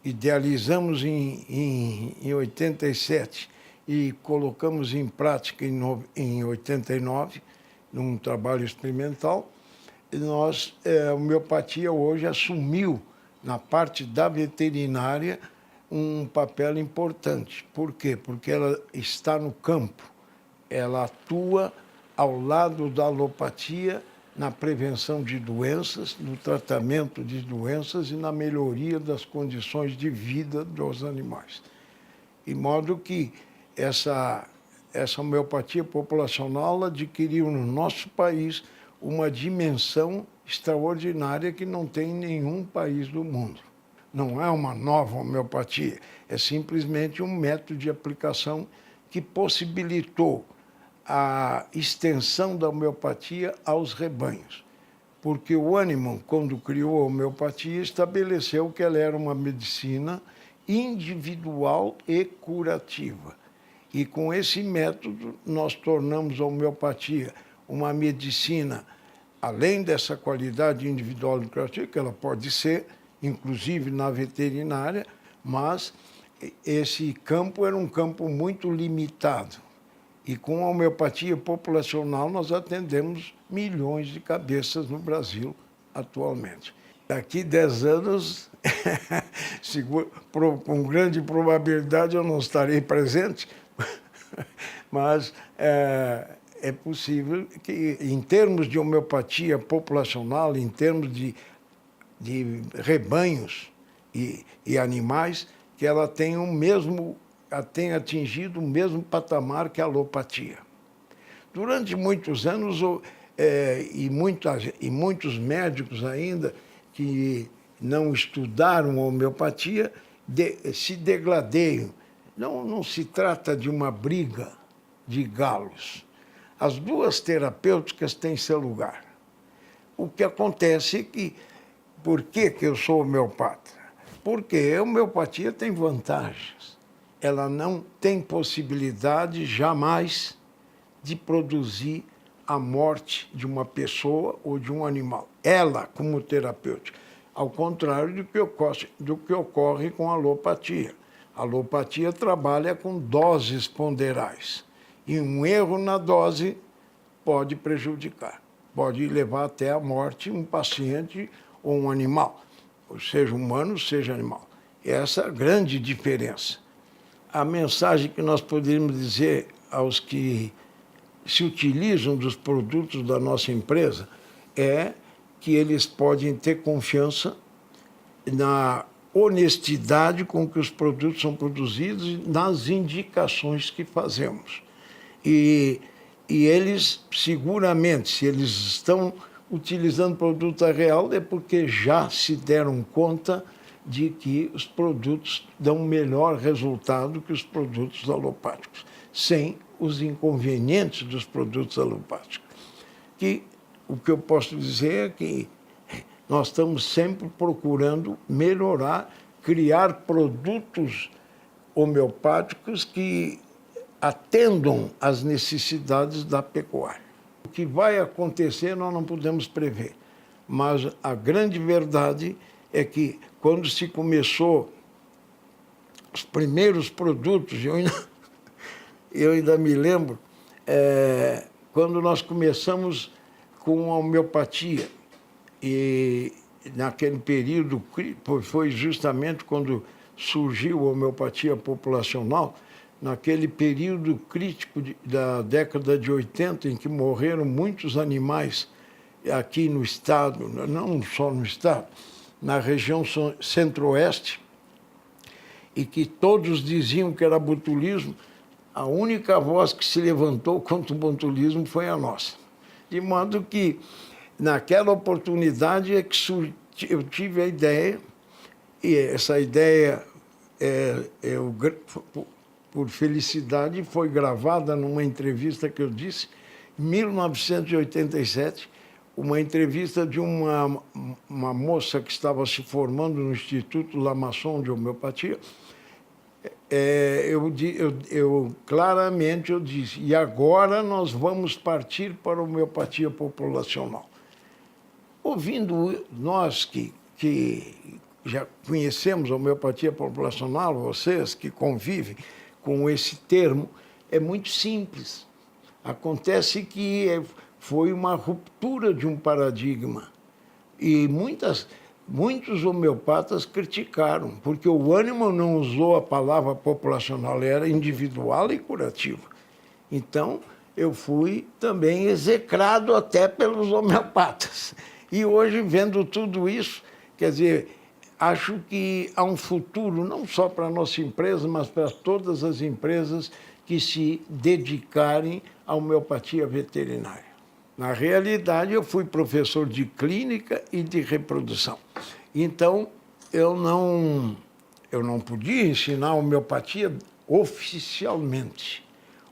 Q: idealizamos em 87 e colocamos em prática em 89, num trabalho experimental, a homeopatia hoje assumiu, na parte da veterinária, um papel importante. Por quê? Porque ela está no campo, ela atua ao lado da alopatia na prevenção de doenças, no tratamento de doenças e na melhoria das condições de vida dos animais. De modo que essa homeopatia populacional adquiriu no nosso país uma dimensão extraordinária que não tem em nenhum país do mundo. Não é uma nova homeopatia, é simplesmente um método de aplicação que possibilitou a extensão da homeopatia aos rebanhos. Porque o Hahnemann, quando criou a homeopatia, estabeleceu que ela era uma medicina individual e curativa. E com esse método, nós tornamos a homeopatia uma medicina, além dessa qualidade individual e curativa, que ela pode ser, inclusive na veterinária, mas esse campo era um campo muito limitado. E com a homeopatia populacional, nós atendemos milhões de cabeças no Brasil atualmente. Daqui 10 anos, com grande probabilidade, eu não estarei presente, mas é possível que, em termos de homeopatia populacional, em termos de rebanhos e animais, que ela tenha tenha atingido o mesmo patamar que a alopatia. Durante muitos anos, e muitos médicos ainda que não estudaram a homeopatia se degladeiam. Não se trata de uma briga de galos. As duas terapêuticas têm seu lugar. O que acontece é que, por que eu sou homeopata? Porque a homeopatia tem vantagens. Ela não tem possibilidade jamais de produzir a morte de uma pessoa ou de um animal. Ela, como terapêutica, ao contrário do que ocorre com a alopatia. A alopatia trabalha com doses ponderais. E um erro na dose pode prejudicar, pode levar até a morte um paciente ou um animal, seja humano, seja animal. Essa é a grande diferença. A mensagem que nós poderíamos dizer aos que se utilizam dos produtos da nossa empresa é que eles podem ter confiança na honestidade com que os produtos são produzidos e nas indicações que fazemos. E eles, seguramente, se eles estão utilizando produtos real é porque já se deram conta de que os produtos dão melhor resultado que os produtos alopáticos, sem os inconvenientes dos produtos alopáticos. O que eu posso dizer é que nós estamos sempre procurando melhorar, criar produtos homeopáticos que atendam às necessidades da pecuária. O que vai acontecer nós não podemos prever, mas a grande verdade é que quando se começou os primeiros produtos, eu ainda me lembro, quando nós começamos com a homeopatia, e naquele período, foi justamente quando surgiu a homeopatia populacional, naquele período crítico da década de 80, em que morreram muitos animais aqui no estado, não só no estado, na região centro-oeste, e que todos diziam que era botulismo, a única voz que se levantou contra o botulismo foi a nossa. De modo que, naquela oportunidade, é que eu tive a ideia, e essa ideia, por felicidade, foi gravada numa entrevista que eu disse, em 1987, uma entrevista de uma moça que estava se formando no Instituto Lamasson de Homeopatia. Claramente eu disse, e agora nós vamos partir para a homeopatia populacional. Ouvindo nós que já conhecemos a homeopatia populacional, vocês que convivem com esse termo, é muito simples. Acontece que foi uma ruptura de um paradigma. E muitos homeopatas criticaram, porque o Hahnemann não usou a palavra populacional, era individual e curativa. Então, eu fui também execrado até pelos homeopatas. E hoje, vendo tudo isso, quer dizer, acho que há um futuro, não só para a nossa empresa, mas para todas as empresas que se dedicarem à homeopatia veterinária. Na realidade, eu fui professor de clínica e de reprodução. Então, eu não podia ensinar homeopatia oficialmente.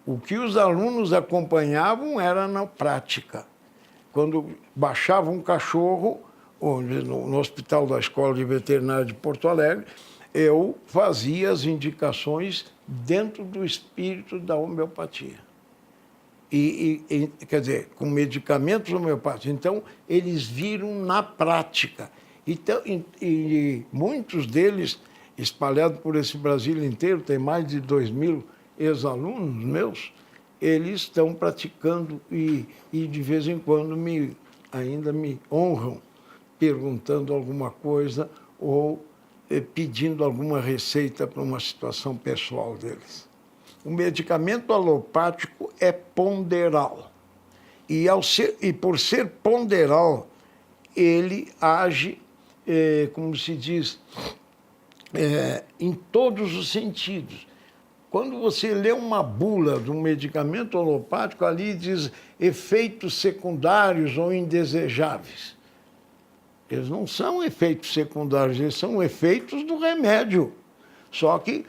Q: O que os alunos acompanhavam era na prática. Quando baixava um cachorro, no Hospital da Escola de Veterinária de Porto Alegre, eu fazia as indicações dentro do espírito da homeopatia. Quer dizer, com medicamentos homeopáticos. Então, eles viram na prática. Então, e muitos deles, espalhados por esse Brasil inteiro, tem mais de 2.000 ex-alunos meus, eles estão praticando e de vez em quando ainda me honram perguntando alguma coisa ou pedindo alguma receita para uma situação pessoal deles. O medicamento alopático é ponderal. E por ser ponderal, ele age, como se diz, em todos os sentidos. Quando você lê uma bula de um medicamento alopático, ali diz efeitos secundários ou indesejáveis. Eles não são efeitos secundários, eles são efeitos do remédio. Só que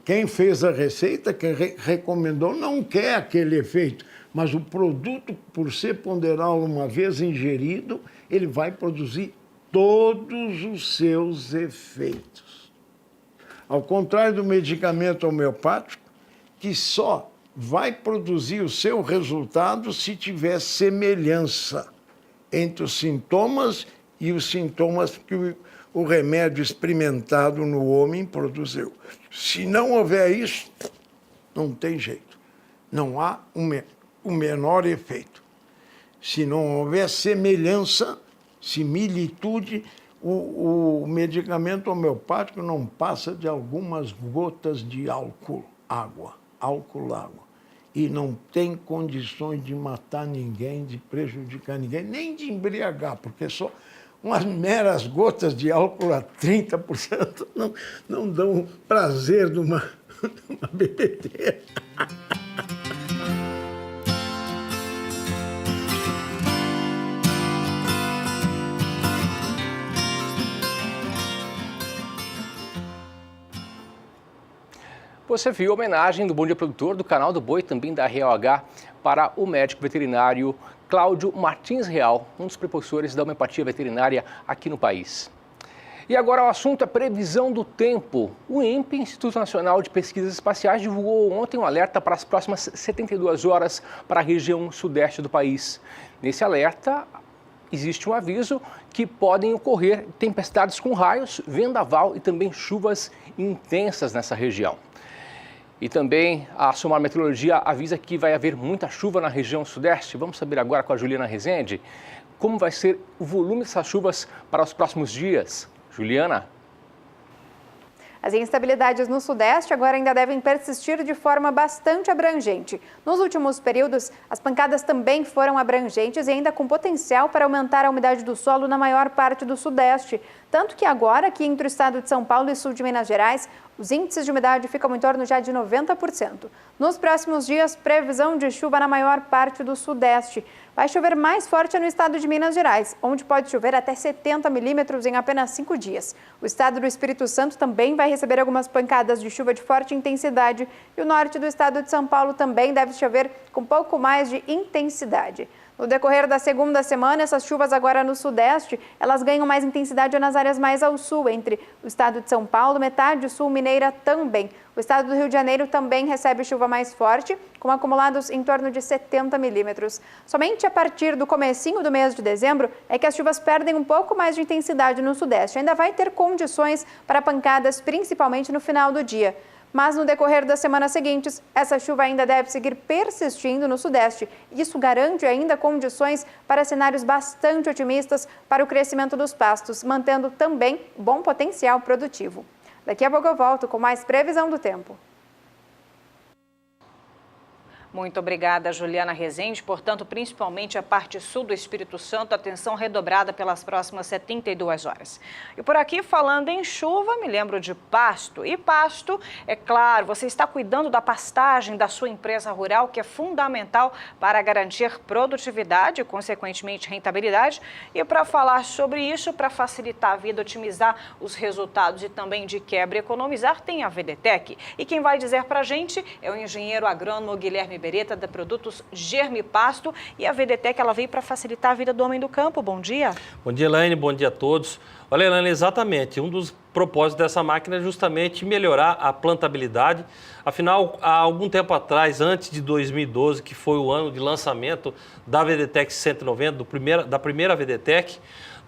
Q: quem fez a receita, quem recomendou, não quer aquele efeito. Mas o produto, por ser ponderal uma vez ingerido, ele vai produzir todos os seus efeitos. Ao contrário do medicamento homeopático, que só vai produzir o seu resultado se tiver semelhança entre os sintomas e os sintomas que o remédio experimentado no homem produziu. Se não houver isso, não tem jeito. Não há o menor efeito. Se não houver semelhança, similitude, o medicamento homeopático não passa de algumas gotas de álcool, água. E não tem condições de matar ninguém, de prejudicar ninguém, nem de embriagar, porque só umas meras gotas de álcool a 30% não dão prazer de uma bebedeira.
A: Você viu a homenagem do Bom Dia Produtor, do canal do Boi, também da RLH, para o médico veterinário Cláudio Martins Real, um dos propulsores da homeopatia veterinária aqui no país. E agora o assunto é previsão do tempo. O INPE, Instituto Nacional de Pesquisas Espaciais, divulgou ontem um alerta para as próximas 72 horas para a região sudeste do país. Nesse alerta, existe um aviso que podem ocorrer tempestades com raios, vendaval e também chuvas intensas nessa região. E também a Somar Meteorologia avisa que vai haver muita chuva na região sudeste. Vamos saber agora com a Juliana Rezende como vai ser o volume dessas chuvas para os próximos dias. Juliana?
I: As instabilidades no Sudeste agora ainda devem persistir de forma bastante abrangente. Nos últimos períodos, as pancadas também foram abrangentes e ainda com potencial para aumentar a umidade do solo na maior parte do Sudeste. Tanto que agora, aqui entre o estado de São Paulo e sul de Minas Gerais, os índices de umidade ficam em torno já de 90%. Nos próximos dias, previsão de chuva na maior parte do Sudeste. Vai chover mais forte no estado de Minas Gerais, onde pode chover até 70 milímetros em apenas 5 dias. O estado do Espírito Santo também vai receber algumas pancadas de chuva de forte intensidade e o norte do estado de São Paulo também deve chover com pouco mais de intensidade. No decorrer da segunda semana, essas chuvas agora no Sudeste, elas ganham mais intensidade nas áreas mais ao sul, entre o estado de São Paulo, metade sul mineira também. O estado do Rio de Janeiro também recebe chuva mais forte, com acumulados em torno de 70 milímetros. Somente a partir do comecinho do mês de dezembro é que as chuvas perdem um pouco mais de intensidade no Sudeste. Ainda vai ter condições para pancadas, principalmente no final do dia. Mas no decorrer das semanas seguintes, essa chuva ainda deve seguir persistindo no Sudeste. Isso garante ainda condições para cenários bastante otimistas para o crescimento dos pastos, mantendo também bom potencial produtivo. Daqui a pouco eu volto com mais previsão do tempo.
B: Muito obrigada, Juliana Rezende. Portanto, principalmente a parte sul do Espírito Santo, atenção redobrada pelas próximas 72 horas. E por aqui, falando em chuva, me lembro de pasto. E pasto, é claro, você está cuidando da pastagem da sua empresa rural, que é fundamental para garantir produtividade e, consequentemente, rentabilidade. E para falar sobre isso, para facilitar a vida, otimizar os resultados e também de quebra e economizar, tem a VDTEC. E quem vai dizer para a gente é o engenheiro agrônomo Guilherme Beretta, da Produtos Germipasto, e a VDTEC ela veio para facilitar a vida do homem do campo. Bom dia.
R: Bom dia, Elaine. Bom dia a todos. Olha, Elaine, exatamente. Um dos propósitos dessa máquina é justamente melhorar a plantabilidade. Afinal, há algum tempo atrás, antes de 2012, que foi o ano de lançamento da VDTEC 190, da primeira VDTEC,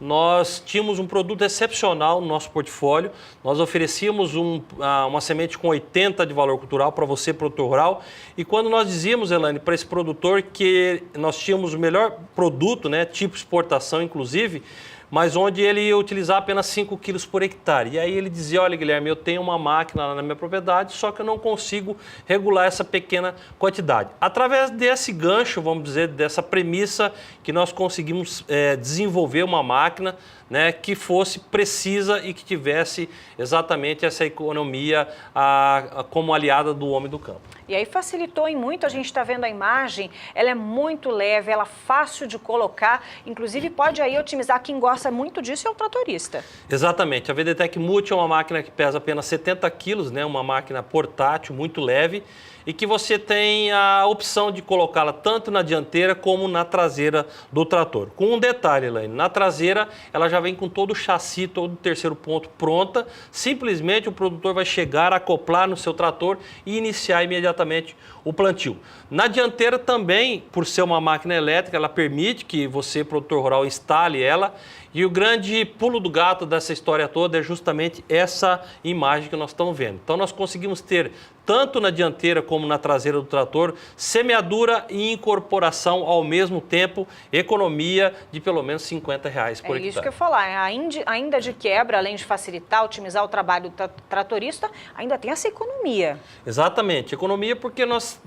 R: nós tínhamos um produto excepcional no nosso portfólio. Nós oferecíamos uma semente com 80 de valor cultural para você, produtor rural. E quando nós dizíamos, Elaine, para esse produtor que nós tínhamos o melhor produto, né, tipo exportação inclusive, mas onde ele ia utilizar apenas 5 quilos por hectare. E aí ele dizia, olha, Guilherme, eu tenho uma máquina lá na minha propriedade, só que eu não consigo regular essa pequena quantidade. Através desse gancho, vamos dizer, dessa premissa, que nós conseguimos desenvolver uma máquina, né, que fosse precisa e que tivesse exatamente essa economia como aliada do homem do campo.
B: E aí facilitou em muito, a gente está vendo a imagem, ela é muito leve, ela é fácil de colocar, inclusive pode aí otimizar, quem gosta muito disso é o tratorista.
R: Exatamente, a VDTEC Multi é uma máquina que pesa apenas 70 quilos, né, uma máquina portátil, muito leve, e que você tem a opção de colocá-la tanto na dianteira como na traseira do trator. Com um detalhe, Elaine, na traseira ela já vem com todo o chassi, todo o terceiro ponto pronta, simplesmente o produtor vai chegar, acoplar no seu trator e iniciar imediatamente o plantio. Na dianteira também, por ser uma máquina elétrica, ela permite que você, produtor rural, instale ela. E o grande pulo do gato dessa história toda é justamente essa imagem que nós estamos vendo. Então nós conseguimos ter, tanto na dianteira como na traseira do trator, semeadura e incorporação ao mesmo tempo, economia de pelo menos R$ 50 por hectare.
B: É isso que eu ia falar, ainda de quebra, além de facilitar, otimizar o trabalho do tratorista, ainda tem essa economia.
R: Exatamente, economia porque nós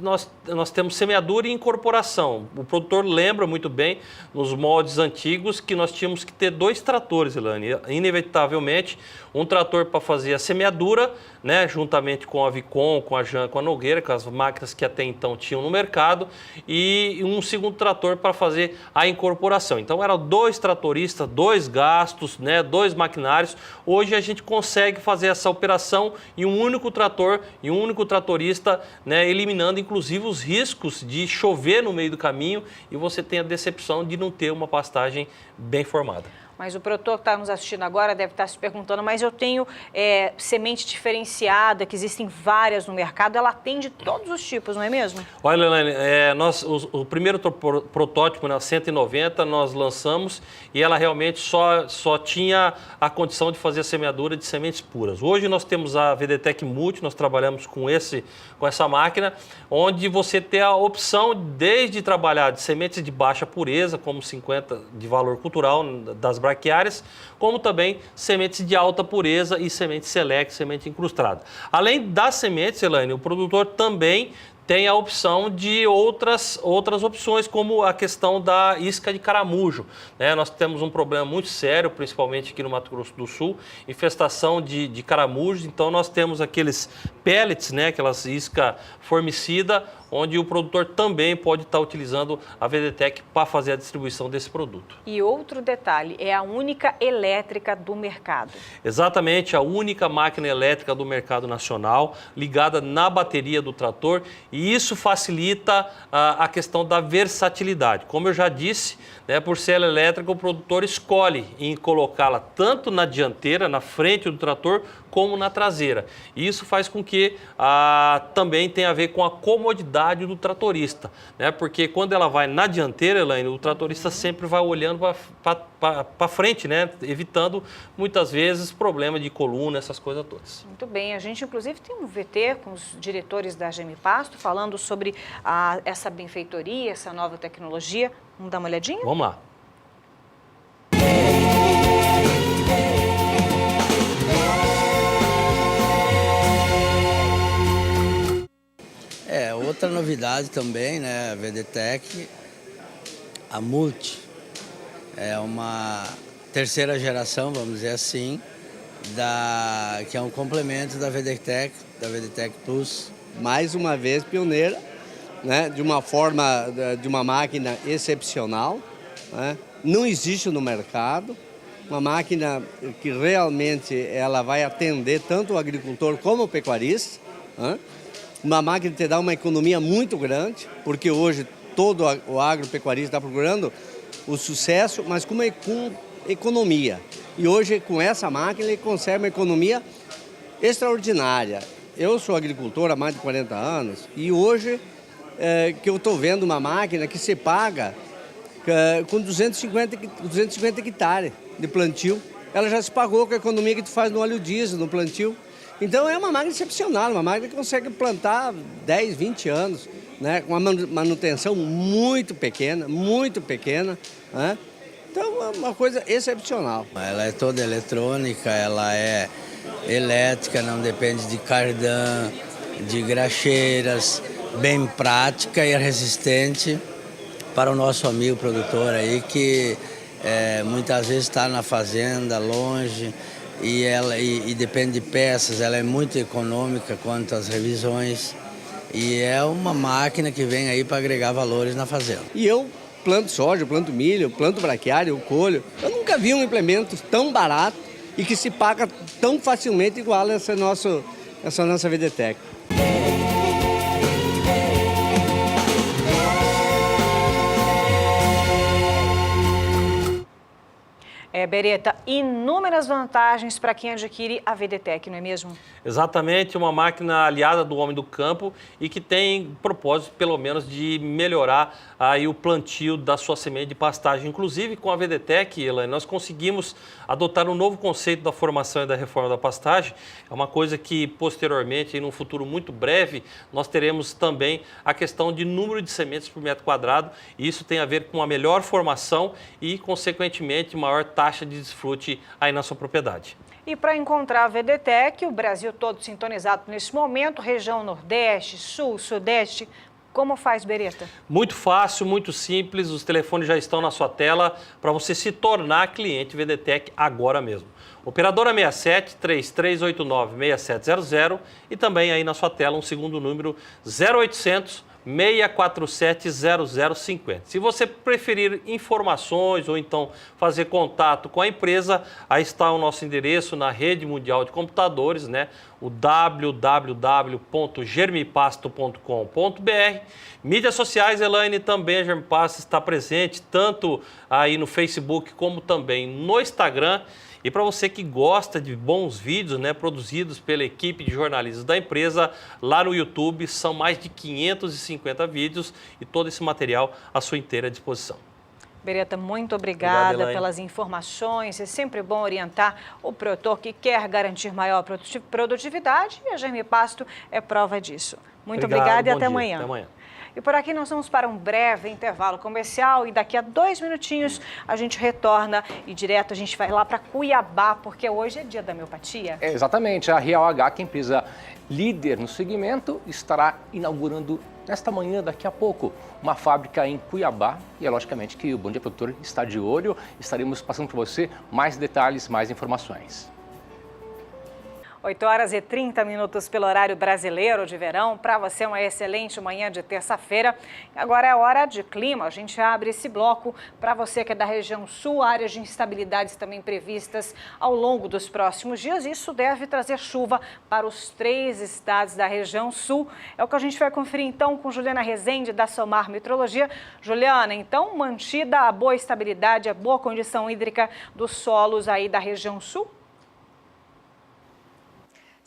R: temos semeadura e incorporação. O produtor lembra muito bem, nos moldes antigos, que nós tínhamos que ter 2 tratores, Elaine. Inevitavelmente, um trator para fazer a semeadura, né, juntamente com a Vicon, com a Jan, com a Nogueira, com as máquinas que até então tinham no mercado, e um segundo trator para fazer a incorporação. Então eram 2 tratoristas, 2 gastos, né, 2 maquinários. Hoje a gente consegue fazer essa operação em um único trator e um único tratorista, né, eliminando inclusive os riscos de chover no meio do caminho e você tem a decepção de não ter uma pastagem bem formada.
B: Mas o produtor que está nos assistindo agora deve estar se perguntando, mas eu tenho semente diferenciada, que existem várias no mercado, ela atende todos os tipos, não é mesmo?
R: Olha, Elaine, o primeiro protótipo, na 190, nós lançamos e ela realmente só tinha a condição de fazer a semeadura de sementes puras. Hoje nós temos a VDTEC Multi, nós trabalhamos com essa máquina, onde você tem a opção desde trabalhar de sementes de baixa pureza, como 50 de valor cultural das braquiárias, como também sementes de alta pureza e semente select, semente incrustada. Além das sementes, Elaine, o produtor também tem a opção de outras opções, como a questão da isca de caramujo, né? Nós temos um problema muito sério, principalmente aqui no Mato Grosso do Sul, infestação de caramujos. Então nós temos aqueles pellets, né? Aquelas isca formicida, onde o produtor também pode estar utilizando a VDTEC para fazer a distribuição desse produto.
B: E outro detalhe, é a única elétrica do mercado.
R: Exatamente, a única máquina elétrica do mercado nacional, ligada na bateria do trator, e isso facilita a questão da versatilidade. Como eu já disse, né, por ser ela elétrica, o produtor escolhe em colocá-la tanto na dianteira, na frente do trator, como na traseira. E isso faz com que também tenha a ver com a comodidade do tratorista, né? Porque quando ela vai na dianteira, Elaine, o tratorista sempre vai olhando para frente, né? Evitando muitas vezes problema de coluna, essas coisas todas.
B: Muito bem, a gente inclusive tem um VT com os diretores da GM Pasto falando sobre essa benfeitoria, essa nova tecnologia. Vamos dar uma olhadinha?
R: Vamos lá.
S: Outra novidade também, né, a VDTEC, a Multi, é uma terceira geração, vamos dizer assim, que é um complemento da VDTEC Plus.
T: Mais uma vez pioneira, né, de uma forma, de uma máquina excepcional, né, não existe no mercado, uma máquina que realmente ela vai atender tanto o agricultor como o pecuarista, né? Uma máquina que te dá uma economia muito grande, porque hoje todo o agropecuarista está procurando o sucesso, mas com economia. E hoje, com essa máquina, ele consegue uma economia extraordinária. Eu sou agricultor há mais de 40 anos e hoje que eu estou vendo uma máquina que se paga com 250 hectares de plantio. Ela já se pagou com a economia que tu faz no óleo diesel, no plantio. Então é uma máquina excepcional, uma máquina que consegue plantar 10, 20 anos, né, com uma manutenção muito pequena, né? Então é uma coisa excepcional.
S: Ela é toda eletrônica, ela é elétrica, não depende de cardan, de graxeiras, bem prática e resistente para o nosso amigo produtor aí que muitas vezes está na fazenda, longe, e depende de peças, ela é muito econômica quanto às revisões e é uma máquina que vem aí para agregar valores na fazenda.
T: E eu planto soja, planto milho, planto braquiário, colho. Eu nunca vi um implemento tão barato e que se paga tão facilmente igual essa nossa VDTEC.
B: Beretta, inúmeras vantagens para quem adquire a VDTEC, não é mesmo?
R: Exatamente, uma máquina aliada do homem do campo e que tem propósito, pelo menos, de melhorar aí o plantio da sua semente de pastagem. Inclusive, com a VDTEC, Elaine, nós conseguimos adotar um novo conceito da formação e da reforma da pastagem. É uma coisa que, posteriormente, em um futuro muito breve, nós teremos também a questão de número de sementes por metro quadrado. E isso tem a ver com a melhor formação e, consequentemente, maior taxa de desfrute aí na sua propriedade.
B: E para encontrar a VDTEC, o Brasil todo sintonizado nesse momento, região Nordeste, Sul, Sudeste, Como faz, Beretta?
R: Muito fácil, muito simples, os telefones já estão na sua tela para você se tornar cliente VDTEC agora mesmo. Operadora 67 3389 6700 e também aí na sua tela um segundo número 0800 647 0050. Se você preferir informações ou então fazer contato com a empresa, aí está o nosso endereço na Rede Mundial de Computadores, né? O www.germipasto.com.br. Mídias sociais, Elaine, também a Germipasto está presente, tanto aí no Facebook como também no Instagram. E para você que gosta de bons vídeos, né, produzidos pela equipe de jornalistas da empresa, lá no YouTube são mais de 550 vídeos e todo esse material à sua inteira disposição.
B: Beretta, muito obrigada
R: Obrigado,
B: pelas informações. É sempre bom orientar o produtor que quer garantir maior produtividade e a Germipasto é prova disso. Muito obrigada e até amanhã.
R: Até amanhã.
B: E por aqui nós vamos para um breve intervalo comercial e daqui a 2 minutinhos a gente retorna e direto a gente vai lá para Cuiabá, porque hoje é dia da homeopatia.
A: Exatamente, a Real H, que é a empresa líder no segmento, estará inaugurando nesta manhã, daqui a pouco, uma fábrica em Cuiabá. E é logicamente que o Bom Dia Produtor está de olho, estaremos passando para você mais detalhes, mais informações.
B: 8h30 pelo horário brasileiro de verão. Para você, uma excelente manhã de terça-feira. Agora é hora de clima. A gente abre esse bloco para você que é da região sul, áreas de instabilidades também previstas ao longo dos próximos dias. Isso deve trazer chuva para os 3 estados da região sul. É o que a gente vai conferir então com Juliana Rezende, da Somar Metrologia. Juliana, então, mantida a boa estabilidade, a boa condição hídrica dos solos aí da região sul?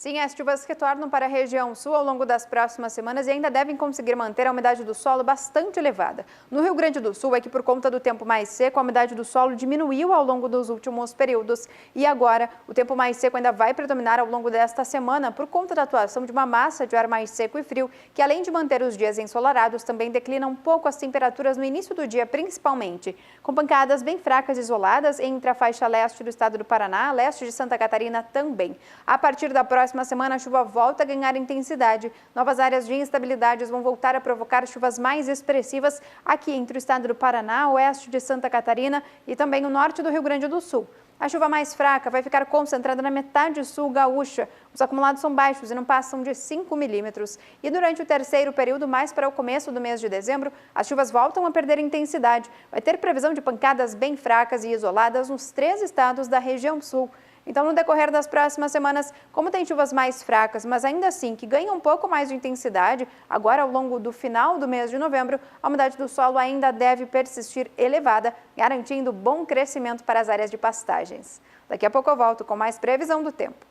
I: Sim, as chuvas retornam para a região sul ao longo das próximas semanas e ainda devem conseguir manter a umidade do solo bastante elevada. No Rio Grande do Sul é que por conta do tempo mais seco, a umidade do solo diminuiu ao longo dos últimos períodos. E agora, o tempo mais seco ainda vai predominar ao longo desta semana por conta da atuação de uma massa de ar mais seco e frio, que além de manter os dias ensolarados, também declina um pouco as temperaturas no início do dia, principalmente, com pancadas bem fracas e isoladas entre a faixa leste do estado do Paraná, leste de Santa Catarina também. A partir da próxima semana, a chuva volta a ganhar intensidade. Novas áreas de instabilidades vão voltar a provocar chuvas mais expressivas aqui entre o estado do Paraná, oeste de Santa Catarina e também o norte do Rio Grande do Sul. A chuva mais fraca vai ficar concentrada na metade sul gaúcha. Os acumulados são baixos e não passam de 5 milímetros. E durante o terceiro período, mais para o começo do mês de dezembro, as chuvas voltam a perder intensidade. Vai ter previsão de pancadas bem fracas e isoladas nos 3 estados da região sul. Então, no decorrer das próximas semanas, como tem chuvas mais fracas, mas ainda assim que ganham um pouco mais de intensidade, agora ao longo do final do mês de novembro, a umidade do solo ainda deve persistir elevada, garantindo bom crescimento para as áreas de pastagens. Daqui a pouco eu volto com mais previsão do tempo.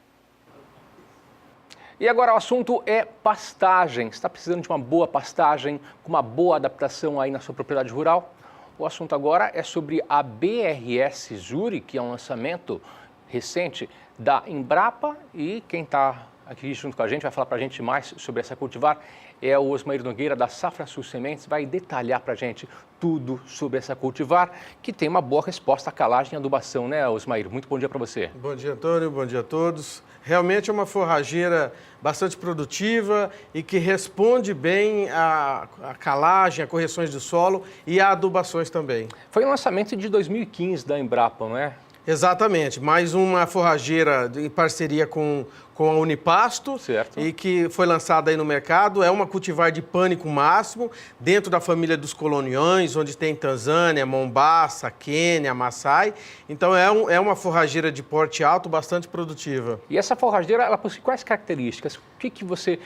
A: E agora o assunto é pastagem. Está precisando de uma boa pastagem, com uma boa adaptação aí na sua propriedade rural? O assunto agora é sobre a BRS Zuri, que é um lançamento recente da Embrapa, e quem está aqui junto com a gente vai falar para a gente mais sobre essa cultivar é o Osmair Nogueira, da Safra Sul Sementes, vai detalhar para a gente tudo sobre essa cultivar, que tem uma boa resposta à calagem e adubação, né, Osmair? Muito bom dia para você.
U: Bom dia, Antônio, bom dia a todos. Realmente é uma forrageira bastante produtiva e que responde bem à calagem, a correções de solo e a adubações também.
A: Foi um lançamento de 2015 da Embrapa, não é?
U: Exatamente, mais uma forrageira em parceria com a Unipasto,
A: certo,
U: e que foi lançada aí no mercado. É uma cultivar de pânico máximo, dentro da família dos coloniões, onde tem Tanzânia, Mombasa, Quênia, Maasai. Então é uma forrageira de porte alto, bastante produtiva.
A: E essa forrageira, ela possui quais características? O que você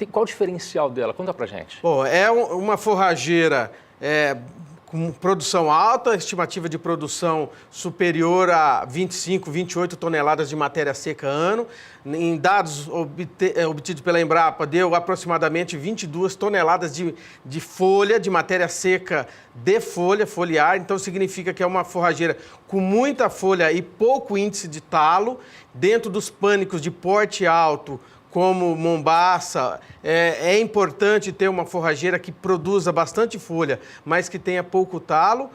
A: qual o diferencial dela? Conta pra gente.
U: Bom, é uma forrageira com produção alta, estimativa de produção superior a 25, 28 toneladas de matéria seca ano. Em dados obtidos pela Embrapa, deu aproximadamente 22 toneladas de folha, de matéria seca de folha, foliar. Então, significa que é uma forrageira com muita folha e pouco índice de talo, dentro dos pânicos de porte alto, como Mombasa. É importante ter uma forrageira que produza bastante folha, mas que tenha pouco talo,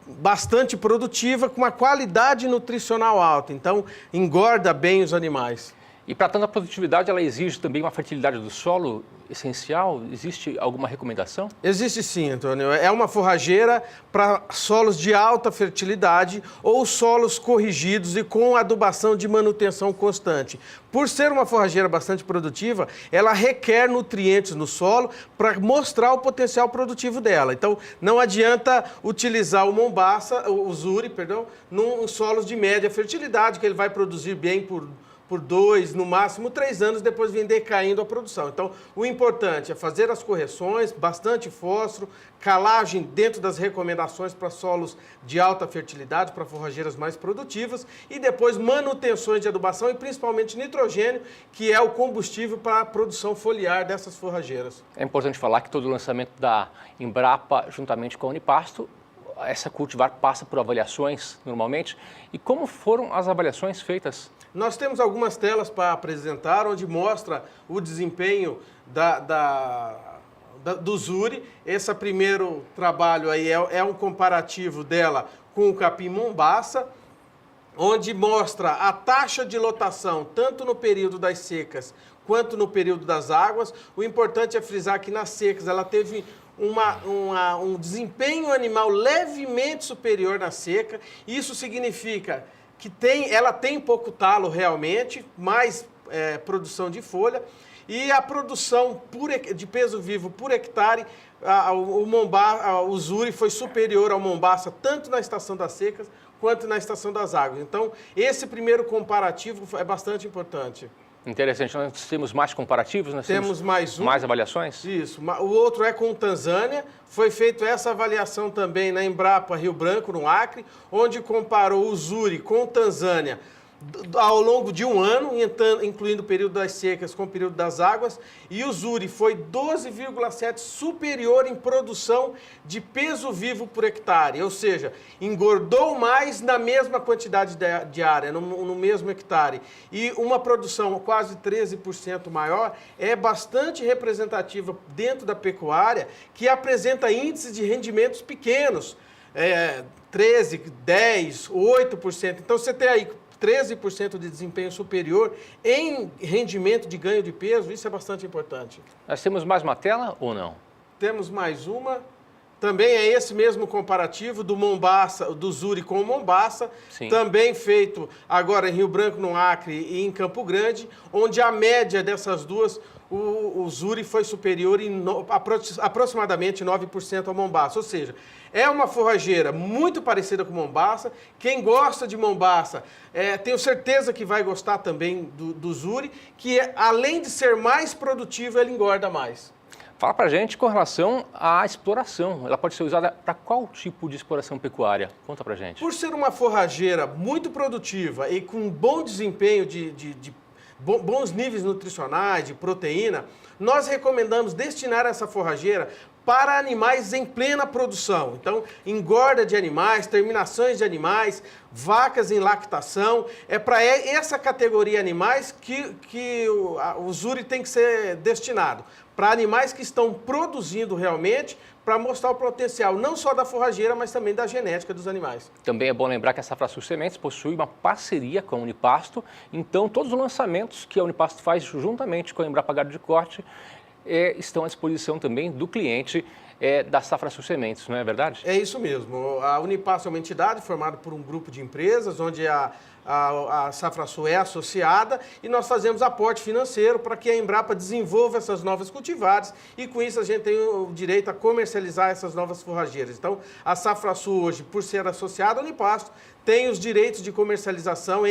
U: bastante produtiva, com uma qualidade nutricional alta, então engorda bem os animais.
A: E para tanta produtividade, ela exige também uma fertilidade do solo essencial? Existe alguma recomendação?
U: Existe sim, Antônio. É uma forrageira para solos de alta fertilidade ou solos corrigidos e com adubação de manutenção constante. Por ser uma forrageira bastante produtiva, ela requer nutrientes no solo para mostrar o potencial produtivo dela. Então, não adianta utilizar o Zuri, num solos de média fertilidade, que ele vai produzir bem por 2, no máximo 3 anos, depois vem decaindo a produção. Então, o importante é fazer as correções, bastante fósforo, calagem dentro das recomendações para solos de alta fertilidade, para forrageiras mais produtivas, e depois manutenções de adubação e principalmente nitrogênio, que é o combustível para a produção foliar dessas forrageiras.
A: É importante falar que todo o lançamento da Embrapa, juntamente com a Unipasto, essa cultivar passa por avaliações normalmente. E como foram as avaliações feitas?
U: Nós temos algumas telas para apresentar, onde mostra o desempenho do Zuri. Esse primeiro trabalho aí é um comparativo dela com o capim Mombaça, onde mostra a taxa de lotação, tanto no período das secas quanto no período das águas. O importante é frisar que nas secas ela teve um desempenho animal levemente superior na seca. Isso significa que ela tem pouco talo realmente, mais produção de folha, e a produção de peso vivo por hectare, o Zuri foi superior ao Mombaça, tanto na estação das secas quanto na estação das águas. Então, esse primeiro comparativo é bastante importante.
A: Interessante. Nós temos mais comparativos? Nós
U: temos mais
A: mais avaliações?
U: Isso. O outro é com Tanzânia. Foi feita essa avaliação também na Embrapa Rio Branco, no Acre, onde comparou o Zuri com Tanzânia ao longo de um ano, incluindo o período das secas com o período das águas, e o Zuri foi 12,7 superior em produção de peso vivo por hectare, ou seja, engordou mais na mesma quantidade de área, no mesmo hectare, e uma produção quase 13% maior, é bastante representativa dentro da pecuária, que apresenta índices de rendimentos pequenos, 13, 10, 8%. Então você tem aí 13% de desempenho superior em rendimento de ganho de peso, isso é bastante importante.
A: Nós temos mais uma tela ou não?
U: Temos mais uma. Também é esse mesmo comparativo do Mombaça, do Zuri com o Mombaça, também feito agora em Rio Branco, no Acre e em Campo Grande, onde a média dessas duas, o Zuri foi superior em aproximadamente 9% ao Mombaça, ou seja, é uma forrageira muito parecida com o Mombaça. Quem gosta de Mombaça, tenho certeza que vai gostar também do Zuri, que além de ser mais produtivo, ele engorda mais.
A: Fala pra gente com relação à exploração. Ela pode ser usada para qual tipo de exploração pecuária? Conta pra gente.
U: Por ser uma forrageira muito produtiva e com bom desempenho bons níveis nutricionais, de proteína, nós recomendamos destinar essa forrageira para animais em plena produção. Então, engorda de animais, terminações de animais, vacas em lactação. É para essa categoria de animais que o Zuri tem que ser destinado. Para animais que estão produzindo realmente, para mostrar o potencial não só da forrageira, mas também da genética dos animais.
A: Também é bom lembrar que a Safrasul Sementes possui uma parceria com a Unipasto, então todos os lançamentos que a Unipasto faz juntamente com a Embrapa Gado de Corte estão à disposição também do cliente da Safrasul Sementes, não é verdade?
U: É isso mesmo. A Unipasto é uma entidade formada por um grupo de empresas, onde a Safrasul é associada, e nós fazemos aporte financeiro para que a Embrapa desenvolva essas novas cultivares, e com isso a gente tem o direito a comercializar essas novas forrageiras. Então, a Safrasul hoje, por ser associada à Unipasto, tem os direitos de comercialização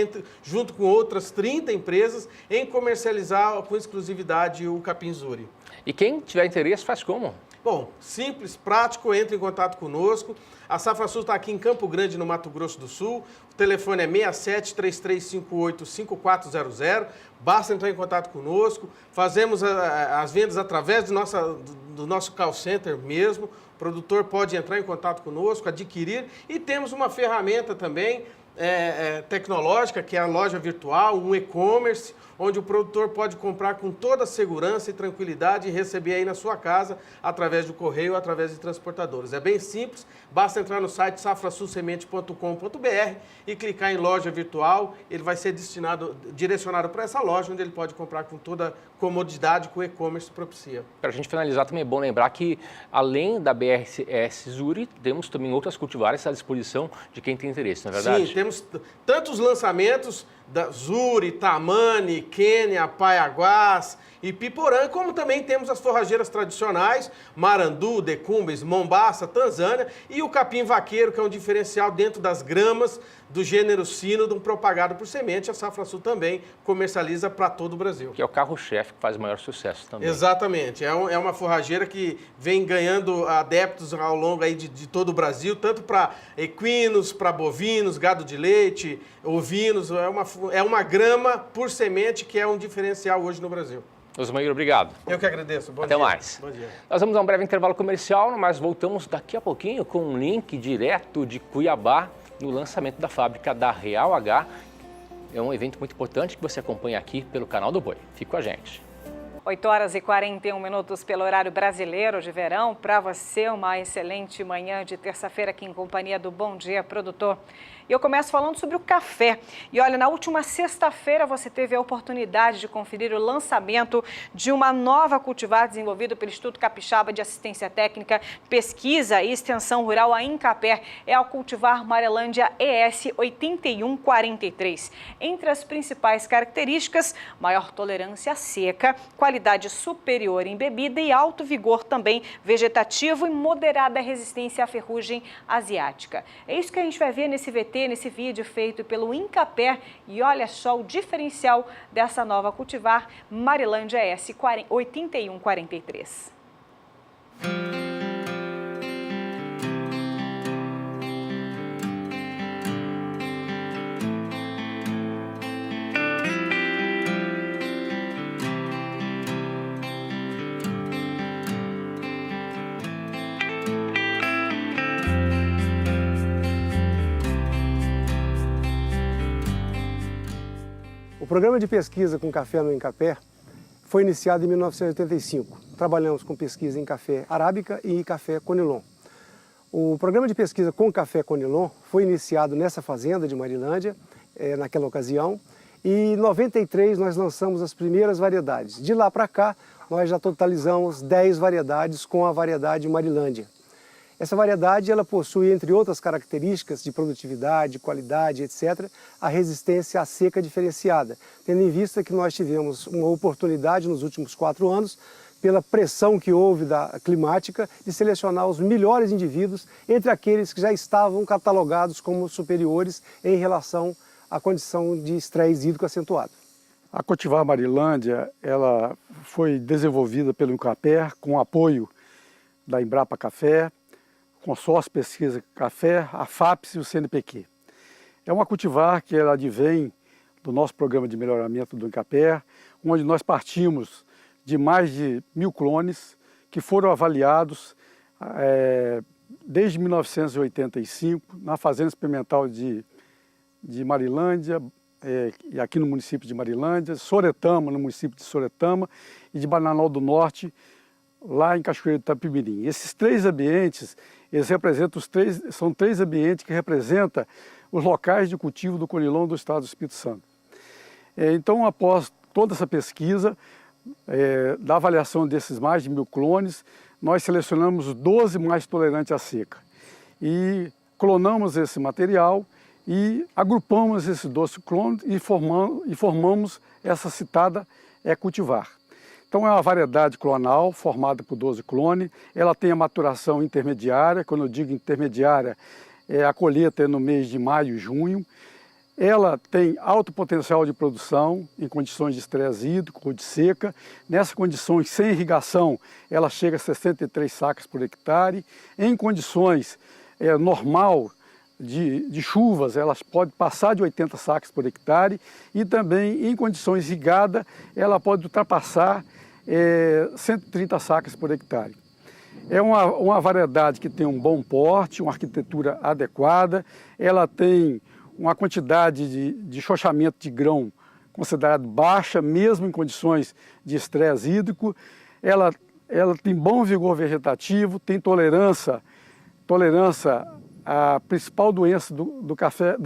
U: junto com outras 30 empresas em comercializar com exclusividade o capim Zuri.
A: E quem tiver interesse faz como?
U: Bom, simples, prático, entre em contato conosco. A Safrasul está aqui em Campo Grande, no Mato Grosso do Sul. O telefone é 67-3358-5400. Basta entrar em contato conosco. Fazemos as vendas através do nosso call center mesmo. O produtor pode entrar em contato conosco, adquirir. E temos uma ferramenta também tecnológica, que é a loja virtual, um e-commerce, onde o produtor pode comprar com toda a segurança e tranquilidade e receber aí na sua casa, através do correio ou através de transportadores. É bem simples, basta entrar no site safrasulsemente.com.br e clicar em loja virtual, ele vai ser direcionado para essa loja, onde ele pode comprar com toda a comodidade que o e-commerce propicia.
A: Para a gente finalizar, também é bom lembrar que, além da BRS Zuri, temos também outras cultivares à disposição de quem tem interesse, não é verdade?
U: Sim, temos tantos lançamentos da Zuri, Tamani, Quênia, Paiaguás e Piporã, como também temos as forrageiras tradicionais, Marandu, Decumbes, Mombaça, Tanzânia e o capim vaqueiro, que é um diferencial dentro das gramas do gênero Cynodon, propagado por semente. A Safra Sul também comercializa para todo o Brasil.
A: Que é o carro-chefe que faz o maior sucesso também.
U: Exatamente. É uma forrageira que vem ganhando adeptos ao longo aí de todo o Brasil, tanto para equinos, para bovinos, gado de leite, ovinos. É uma grama por semente que é um diferencial hoje no Brasil.
A: Osmair, obrigado.
U: Eu que agradeço. Bom
A: Até
U: dia.
A: mais.
U: Bom dia.
A: Nós vamos a um breve intervalo comercial, mas voltamos daqui a pouquinho com um link direto de Cuiabá no lançamento da fábrica da Real H. É um evento muito importante que você acompanha aqui pelo canal do Boi. Fique com a gente.
B: 8h41 pelo horário brasileiro de verão. Para você, uma excelente manhã de terça-feira aqui em companhia do Bom Dia Produtor. E eu começo falando sobre o café. E olha, na última sexta-feira você teve a oportunidade de conferir o lançamento de uma nova cultivar desenvolvida pelo Instituto Capixaba de Assistência Técnica, Pesquisa e Extensão Rural, a INCAPER. É o cultivar Marilândia ES 8143. Entre as principais características, maior tolerância à seca, qualidade superior em bebida e alto vigor também vegetativo e moderada resistência à ferrugem asiática. É isso que a gente vai ver nesse vídeo feito pelo INCAPER. E olha só o diferencial dessa nova cultivar Marilândia ES 8143.
C: O programa de pesquisa com café no INCAPER foi iniciado em 1985. Trabalhamos com pesquisa em café arábica e café conilon. O programa de pesquisa com café conilon foi iniciado nessa fazenda de Marilândia, naquela ocasião, e em 93 nós lançamos as primeiras variedades. De lá para cá, nós já totalizamos 10 variedades com a variedade Marilândia. Essa variedade ela possui, entre outras características de produtividade, qualidade, etc., a resistência à seca diferenciada, tendo em vista que nós tivemos uma oportunidade nos últimos 4 anos, pela pressão que houve da climática, de selecionar os melhores indivíduos entre aqueles que já estavam catalogados como superiores em relação à condição de estresse hídrico acentuado.
V: A cultivar Marilândia ela foi desenvolvida pelo INCAPER com apoio da Embrapa Café, Consórcio Pesquisa Café, a FAPES e o CNPq. É uma cultivar que ela advém do nosso programa de melhoramento do INCAPER, onde nós partimos de mais de 1000 clones que foram avaliados desde 1985 na Fazenda Experimental de Marilândia, e aqui no município de Marilândia, Soretama, no município de Soretama, e de Bananal do Norte, lá em Cachoeiro de Itapimirim. Esses 3 ambientes, eles representam são 3 ambientes que representam os locais de cultivo do conilon do estado do Espírito Santo. Então, após toda essa pesquisa, da avaliação desses mais de 1000 clones, nós selecionamos 12 mais tolerantes à seca. E clonamos esse material e agrupamos esses 12 clones e formamos essa citada cultivar. Então é uma variedade clonal formada por 12 clones, ela tem a maturação intermediária, quando eu digo intermediária, a colheita é no mês de maio e junho. Ela tem alto potencial de produção em condições de estresse hídrico ou de seca. Nessas condições sem irrigação, ela chega a 63 sacas por hectare. Em condições normal de chuvas, ela pode passar de 80 sacas por hectare. E também em condições irrigadas, ela pode ultrapassar 130 sacas por hectare. É uma variedade que tem um bom porte, uma arquitetura adequada, ela tem uma quantidade de chochamento de grão considerado baixa, mesmo em condições de estresse hídrico. Ela tem bom vigor vegetativo, tem tolerância à principal doença do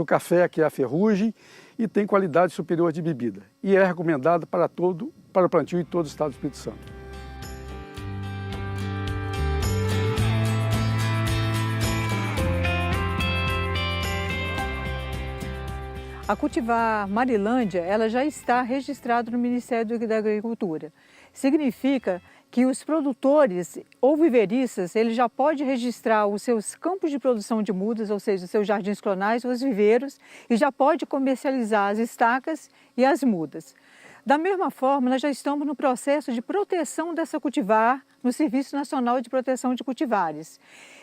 V: café, que é a ferrugem, e tem qualidade superior de bebida. E é recomendada para o plantio em todo o estado do Espírito Santo.
D: A cultivar Marilândia, ela já está registrada no Ministério da Agricultura. Significa que os produtores ou viveristas, ele já pode registrar os seus campos de produção de mudas, ou seja, os seus jardins clonais, os viveiros, e já pode comercializar as estacas e as mudas. Da mesma forma, nós já estamos no processo de proteção dessa cultivar no Serviço Nacional de Proteção de Cultivares.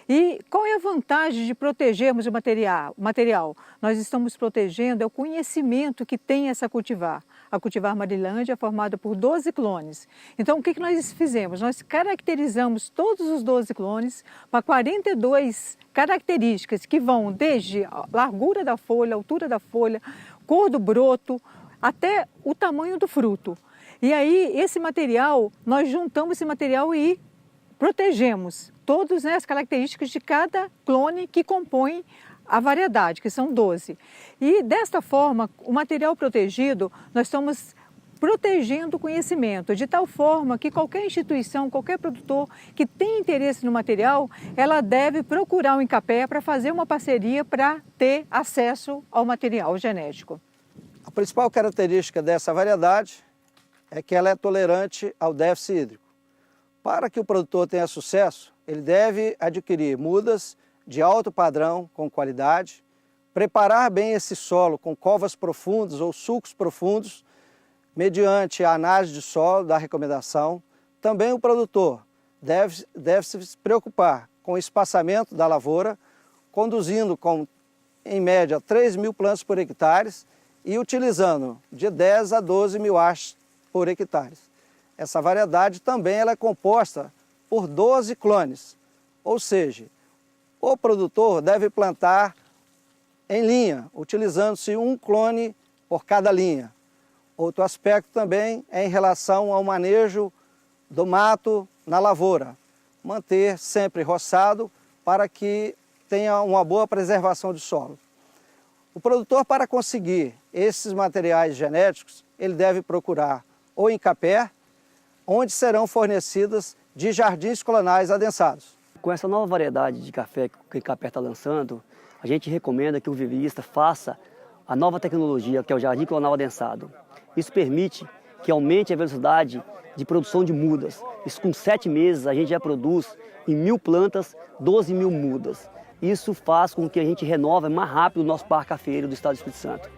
D: E qual é a vantagem de protegermos o material? Nós estamos protegendo o conhecimento que tem essa cultivar. A cultivar Marilândia é formada por 12 clones. Então, o que nós fizemos? Nós caracterizamos todos os 12 clones para 42 características que vão desde a largura da folha, altura da folha, cor do broto, até o tamanho do fruto. E aí, esse material, nós juntamos esse material e protegemos todas as características de cada clone que compõe a variedade, que são 12. E desta forma, o material protegido, nós estamos protegendo o conhecimento, de tal forma que qualquer instituição, qualquer produtor que tem interesse no material, ela deve procurar o INCAPé para fazer uma parceria para ter acesso ao material genético.
F: A principal característica dessa variedade é que ela é tolerante ao déficit hídrico. Para que o produtor tenha sucesso, ele deve adquirir mudas de alto padrão, com qualidade, preparar bem esse solo com covas profundas ou sulcos profundos, mediante a análise de solo da recomendação. Também o produtor deve se preocupar com o espaçamento da lavoura, conduzindo com, em média, 3.000 plantas por hectare e utilizando de 10 a 12 mil hastes por hectare. Essa variedade também ela é composta por 12 clones, ou seja, o produtor deve plantar em linha, utilizando-se um clone por cada linha. Outro aspecto também é em relação ao manejo do mato na lavoura. Manter sempre roçado para que tenha uma boa preservação do solo. O produtor, para conseguir esses materiais genéticos, ele deve procurar o INCAPé, onde serão fornecidas de jardins clonais adensados.
W: Com essa nova variedade de café que o INCAPé está lançando, a gente recomenda que o viverista faça a nova tecnologia, que é o jardim clonal adensado. Isso permite que aumente a velocidade de produção de mudas. Isso, com 7 meses, a gente já produz em 1.000 plantas, 12.000 mudas. Isso faz com que a gente renove mais rápido o nosso parque cafeeiro do estado do Espírito Santo.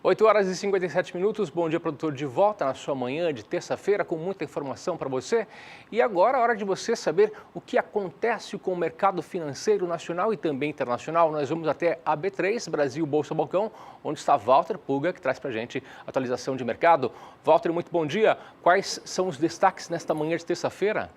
A: Oito horas e 57 minutos, bom dia produtor, de volta na sua manhã de terça-feira com muita informação para você. E agora é hora de você saber o que acontece com o mercado financeiro nacional e também internacional. Nós vamos até a B3, Brasil Bolsa Balcão, onde está Walter Puga, que traz para a gente atualização de mercado. Walter, muito bom dia. Quais são os destaques nesta manhã de terça-feira?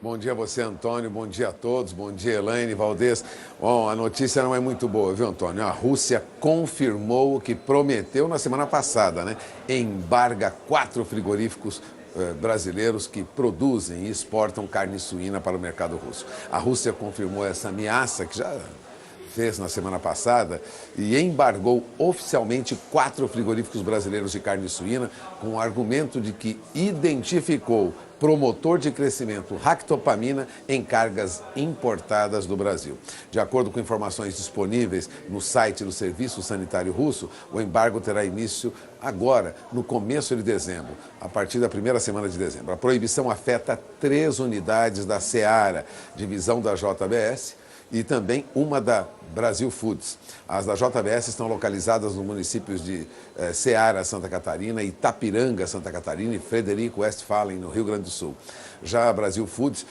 O: Bom dia a você, Antônio. Bom dia a todos. Bom dia, Elaine, Valdez. Bom, a notícia não é muito boa, viu, Antônio? A Rússia confirmou o que prometeu na semana passada, né? Embarga 4 frigoríficos brasileiros que produzem e exportam carne suína para o mercado russo. A Rússia confirmou essa ameaça que já fez na semana passada e embargou oficialmente 4 frigoríficos brasileiros de carne suína com o argumento de que identificou promotor de crescimento ractopamina em cargas importadas do Brasil. De acordo com informações disponíveis no site do Serviço Sanitário Russo, o embargo terá início agora, no começo de dezembro, a partir da primeira semana de dezembro. A proibição afeta 3 unidades da Seara, divisão da JBS, e também uma da Brasil Foods. As da JBS estão localizadas nos municípios de Ceará, Santa Catarina, Itapiranga, Santa Catarina e Frederico Westphalen, no Rio Grande do Sul. Já a Brasil Foods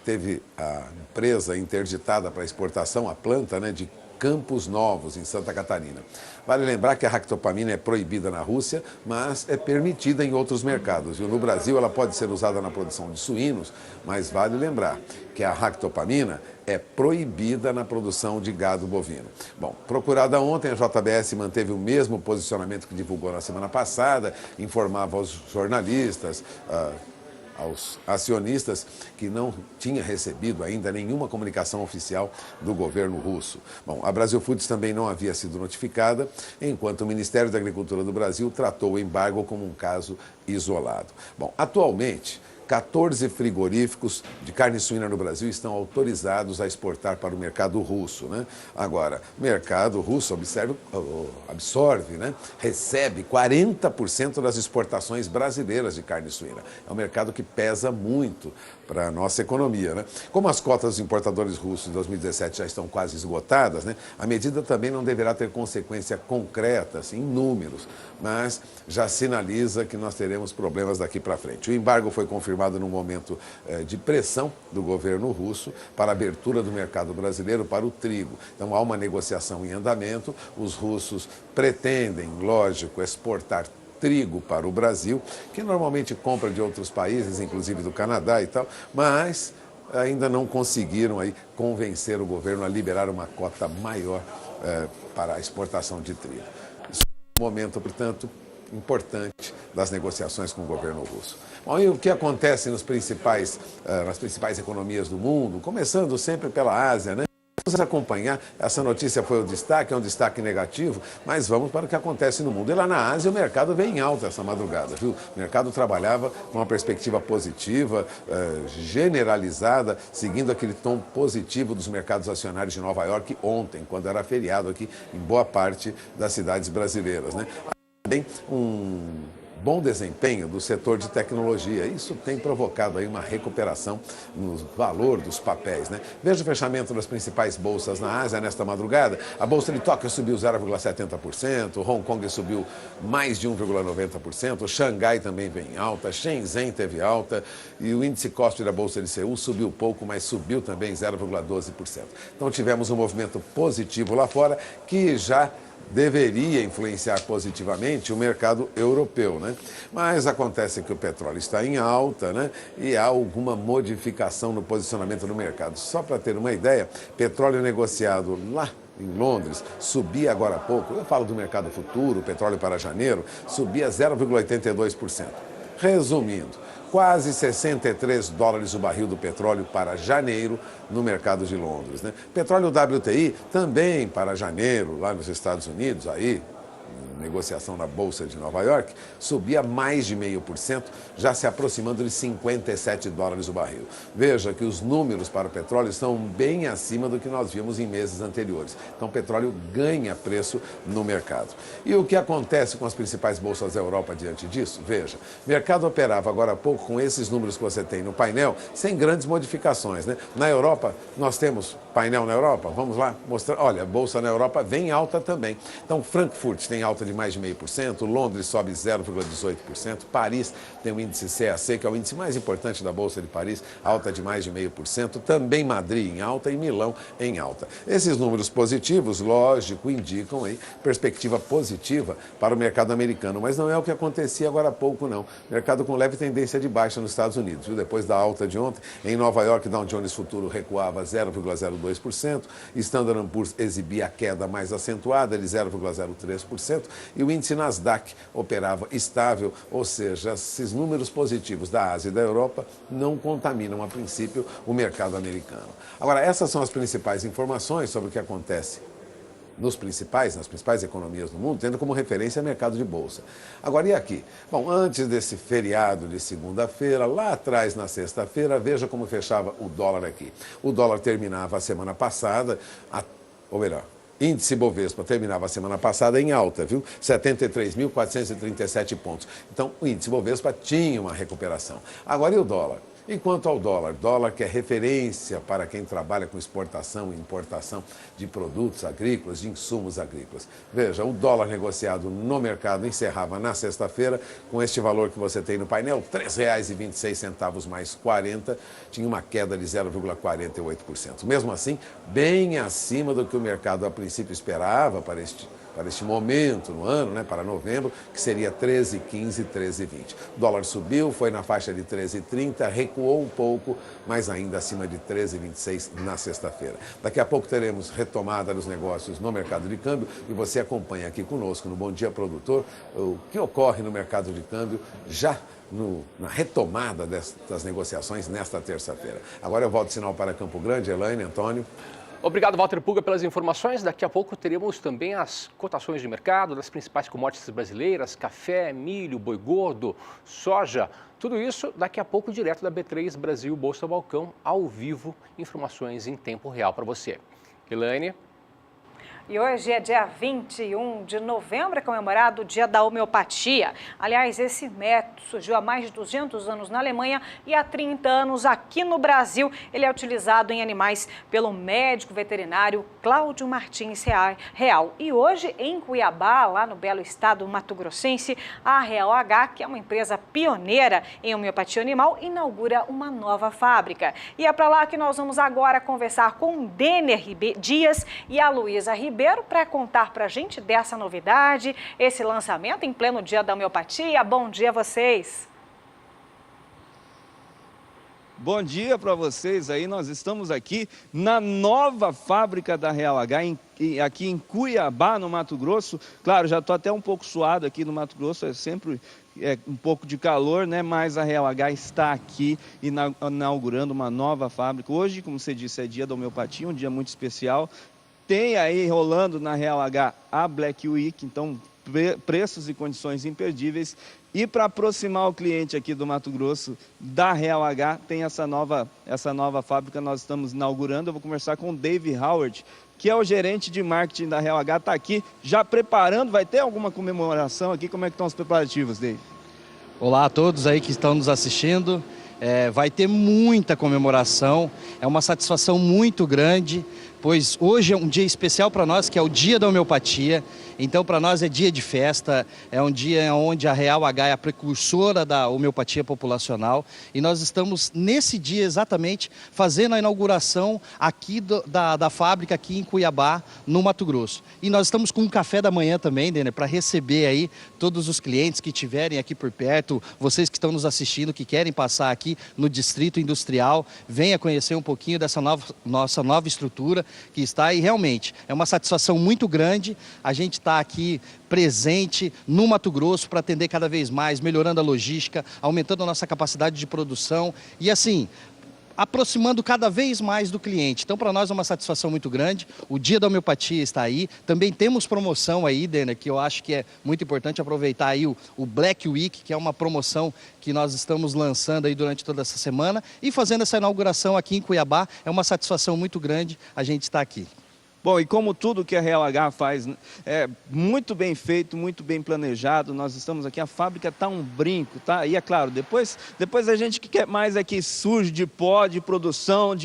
O: teve a empresa interditada para exportação, a planta, né, de Campos Novos, em Santa Catarina. Vale lembrar que a ractopamina é proibida na Rússia, mas é permitida em outros mercados. E no Brasil ela pode ser usada na produção de suínos, mas vale lembrar que a ractopamina é proibida na produção de gado bovino. Bom, procurada ontem, a JBS manteve o mesmo posicionamento que divulgou na semana passada, informava aos jornalistas, aos acionistas, que não tinha recebido ainda nenhuma comunicação oficial do governo russo. Bom, a Brasil Foods também não havia sido notificada, enquanto o Ministério da Agricultura do Brasil tratou o embargo como um caso isolado. Bom, atualmente, 14 frigoríficos de carne suína no Brasil estão autorizados a exportar para o mercado russo, né? Agora, o mercado russo absorve, né? Recebe 40% das exportações brasileiras de carne suína. É um mercado que pesa muito para a nossa economia, né? Como as cotas dos importadores russos de 2017 já estão quase esgotadas, né? A medida também não deverá ter consequência concreta, assim, em números, mas já sinaliza que nós teremos problemas daqui para frente. O embargo foi confirmado num momento de pressão do governo russo para a abertura do mercado brasileiro para o trigo. Então há uma negociação em andamento, os russos pretendem, lógico, exportar trigo para o Brasil, que normalmente compra de outros países, inclusive do Canadá e tal, mas ainda não conseguiram aí convencer o governo a liberar uma cota maior para a exportação de trigo. Isso é um momento, portanto, importante das negociações com o governo russo. Bom, e o que acontece nas principais economias do mundo, começando sempre pela Ásia, né? Vamos acompanhar, essa notícia foi o destaque, é um destaque negativo, mas vamos para o que acontece no mundo. E lá na Ásia o mercado veio em alta essa madrugada, viu? O mercado trabalhava com uma perspectiva positiva, generalizada, seguindo aquele tom positivo dos mercados acionários de Nova York ontem, quando era feriado aqui em boa parte das cidades brasileiras, né? Também um bom desempenho do setor de tecnologia. Isso tem provocado aí uma recuperação no valor dos papéis, né? Veja o fechamento das principais bolsas na Ásia nesta madrugada. A bolsa de Tóquio subiu 0,70%, Hong Kong subiu mais de 1,90%, Xangai também vem em alta, Shenzhen teve alta e o índice COSP da bolsa de Seul subiu pouco, mas subiu também 0,12%. Então tivemos um movimento positivo lá fora que já deveria influenciar positivamente o mercado europeu, né? Mas acontece que o petróleo está em alta, né? E há alguma modificação no posicionamento no mercado. Só para ter uma ideia, petróleo negociado lá em Londres subia agora há pouco, eu falo do mercado futuro, petróleo para janeiro, subia 0,82%. Resumindo, quase 63 dólares o barril do petróleo para janeiro no mercado de Londres, né? Petróleo WTI também para janeiro, lá nos Estados Unidos, aí, negociação na Bolsa de Nova York, subia mais de 0,5%, já se aproximando de 57 dólares o barril. Veja que os números para o petróleo estão bem acima do que nós vimos em meses anteriores. Então o petróleo ganha preço no mercado. E o que acontece com as principais bolsas da Europa diante disso? Veja, o mercado operava agora há pouco com esses números que você tem no painel, sem grandes modificações, né? Na Europa, nós temos painel na Europa, vamos lá mostrar. Olha, a bolsa na Europa vem alta também. Então Frankfurt tem alta de mais de 0,5%, Londres sobe 0,18%, Paris tem o índice CAC, que é o índice mais importante da Bolsa de Paris, alta de mais de 0,5%, também Madrid em alta e Milão em alta. Esses números positivos, lógico, indicam aí perspectiva positiva para o mercado americano, mas não é o que acontecia agora há pouco, não. Mercado com leve tendência de baixa nos Estados Unidos, viu? Depois da alta de ontem, em Nova York, Dow Jones Futuro recuava 0,02%, Standard & Poor's exibia a queda mais acentuada de 0,03%, e o índice Nasdaq operava estável, ou seja, esses números positivos da Ásia e da Europa não contaminam, a princípio, o mercado americano. Agora, essas são as principais informações sobre o que acontece nas principais economias do mundo, tendo como referência o mercado de bolsa. Agora, e aqui? Bom, antes desse feriado de segunda-feira, lá atrás, na sexta-feira, veja como fechava o dólar aqui. O dólar terminava a semana passada, ou melhor, índice Bovespa terminava a semana passada em alta, viu? 73.437 pontos. Então, o índice Bovespa tinha uma recuperação. Agora, e o dólar? E quanto ao dólar? Dólar que é referência para quem trabalha com exportação e importação de produtos agrícolas, de insumos agrícolas. Veja, o dólar negociado no mercado encerrava na sexta-feira com este valor que você tem no painel, R$ 3,26 mais 40, tinha uma queda de 0,48%. Mesmo assim, bem acima do que o mercado a princípio esperava para este momento no ano, né, para novembro, que seria 13,15, 13,20. O dólar subiu, foi na faixa de 13,30, recuou um pouco, mas ainda acima de 13,26 na sexta-feira. Daqui a pouco teremos retomada dos negócios no mercado de câmbio e você acompanha aqui conosco no Bom Dia Produtor o que ocorre no mercado de câmbio já na retomada das negociações nesta terça-feira. Agora eu volto o sinal para Campo Grande, Elaine, Antônio.
A: Obrigado, Walter Puga, pelas informações. Daqui a pouco teremos também as cotações de mercado das principais commodities brasileiras, café, milho, boi gordo, soja. Tudo isso daqui a pouco direto da B3 Brasil Bolsa Balcão, ao vivo, informações em tempo real para você. Elaine.
B: E hoje é dia 21 de novembro, é comemorado o Dia da Homeopatia. Aliás, esse método surgiu há mais de 200 anos na Alemanha e há 30 anos aqui no Brasil. Ele é utilizado em animais pelo médico veterinário Cláudio Martins Real. E hoje, em Cuiabá, lá no belo estado mato-grossense, a Real H, que é uma empresa pioneira em homeopatia animal, inaugura uma nova fábrica. E é para lá que nós vamos agora conversar com o Denner Dias e a Luísa Ribeiro para contar para a gente dessa novidade, esse lançamento em pleno Dia da Homeopatia. Bom dia a vocês.
E: Bom dia para vocês aí, nós estamos aqui na nova fábrica da Real H, aqui em Cuiabá, no Mato Grosso. Claro, já estou até um pouco suado aqui no Mato Grosso, é sempre um pouco de calor, né? Mas a Real H está aqui inaugurando uma nova fábrica. Hoje, como você disse, é Dia da Homeopatia, um dia muito especial. Tem aí rolando na Real H a Black Week, então preços e condições imperdíveis. E para aproximar o cliente aqui do Mato Grosso da Real H, tem essa nova fábrica que nós estamos inaugurando. Eu vou conversar com o Dave Howard, que é o gerente de marketing da Real H, está aqui já preparando. Vai ter alguma comemoração aqui? Como é que estão os preparativos, Dave?
G: Olá a todos aí que estão nos assistindo. Vai ter muita comemoração, é uma satisfação muito grande, pois hoje é um dia especial para nós, que é o Dia da Homeopatia. Então, para nós é dia de festa, é um dia onde a Real H é a precursora da homeopatia populacional. E nós estamos, nesse dia exatamente, fazendo a inauguração aqui da fábrica aqui em Cuiabá, no Mato Grosso. E nós estamos com um café da manhã também, Denner, para receber aí todos os clientes que estiverem aqui por perto, vocês que estão nos assistindo, que querem passar aqui no Distrito Industrial, venha conhecer um pouquinho dessa nossa nova estrutura que está aí. Realmente, é uma satisfação muito grande a gente estar aqui presente no Mato Grosso para atender cada vez mais, melhorando a logística, aumentando a nossa capacidade de produção e assim, aproximando cada vez mais do cliente. Então, para nós é uma satisfação muito grande. O Dia da Homeopatia está aí. Também temos promoção aí, Denner, que eu acho que é muito importante aproveitar aí o Black Week, que é uma promoção que nós estamos lançando aí durante toda essa semana e fazendo essa inauguração aqui em Cuiabá. É uma satisfação muito grande a gente estar aqui.
E: Bom, e como tudo que a Real H faz é muito bem feito, muito bem planejado, nós estamos aqui, a fábrica está um brinco, tá? E é claro, depois a gente que quer mais aqui surge de pó, de produção,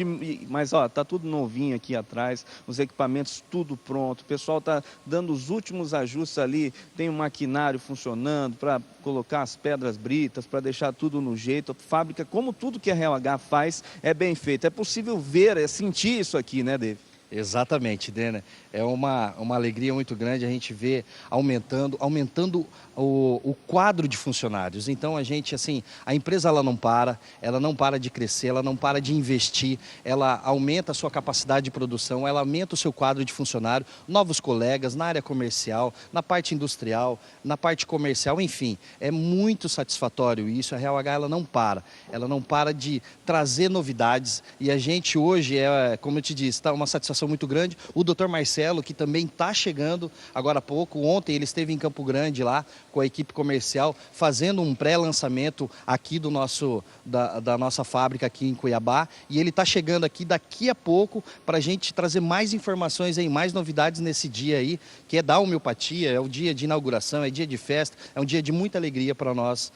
E: mas ó, tá tudo novinho aqui atrás, os equipamentos tudo pronto, o pessoal tá dando os últimos ajustes ali, tem um maquinário funcionando para colocar as pedras britas, para deixar tudo no jeito. A fábrica, como tudo que a Real H faz, é bem feito. É possível ver, sentir isso aqui, né, Dave?
G: Exatamente, Denner. É uma alegria muito grande a gente ver aumentando o quadro de funcionários. Então a gente, assim, a empresa ela não para de crescer, ela não para de investir, ela aumenta a sua capacidade de produção, ela aumenta o seu quadro de funcionário, novos colegas na área comercial, na parte industrial, na parte comercial, enfim, é muito satisfatório isso. A Real H ela não para de trazer novidades e a gente hoje como eu te disse, está uma satisfação muito grande. O Dr. Marcelo, que também está chegando agora há pouco, ontem ele esteve em Campo Grande lá com a equipe comercial, fazendo um pré-lançamento aqui da nossa fábrica aqui em Cuiabá, e ele está chegando aqui daqui a pouco para a gente trazer mais informações aí, mais novidades nesse dia aí, que é da homeopatia, é o dia de inauguração, é dia de festa, é um dia de muita alegria para nós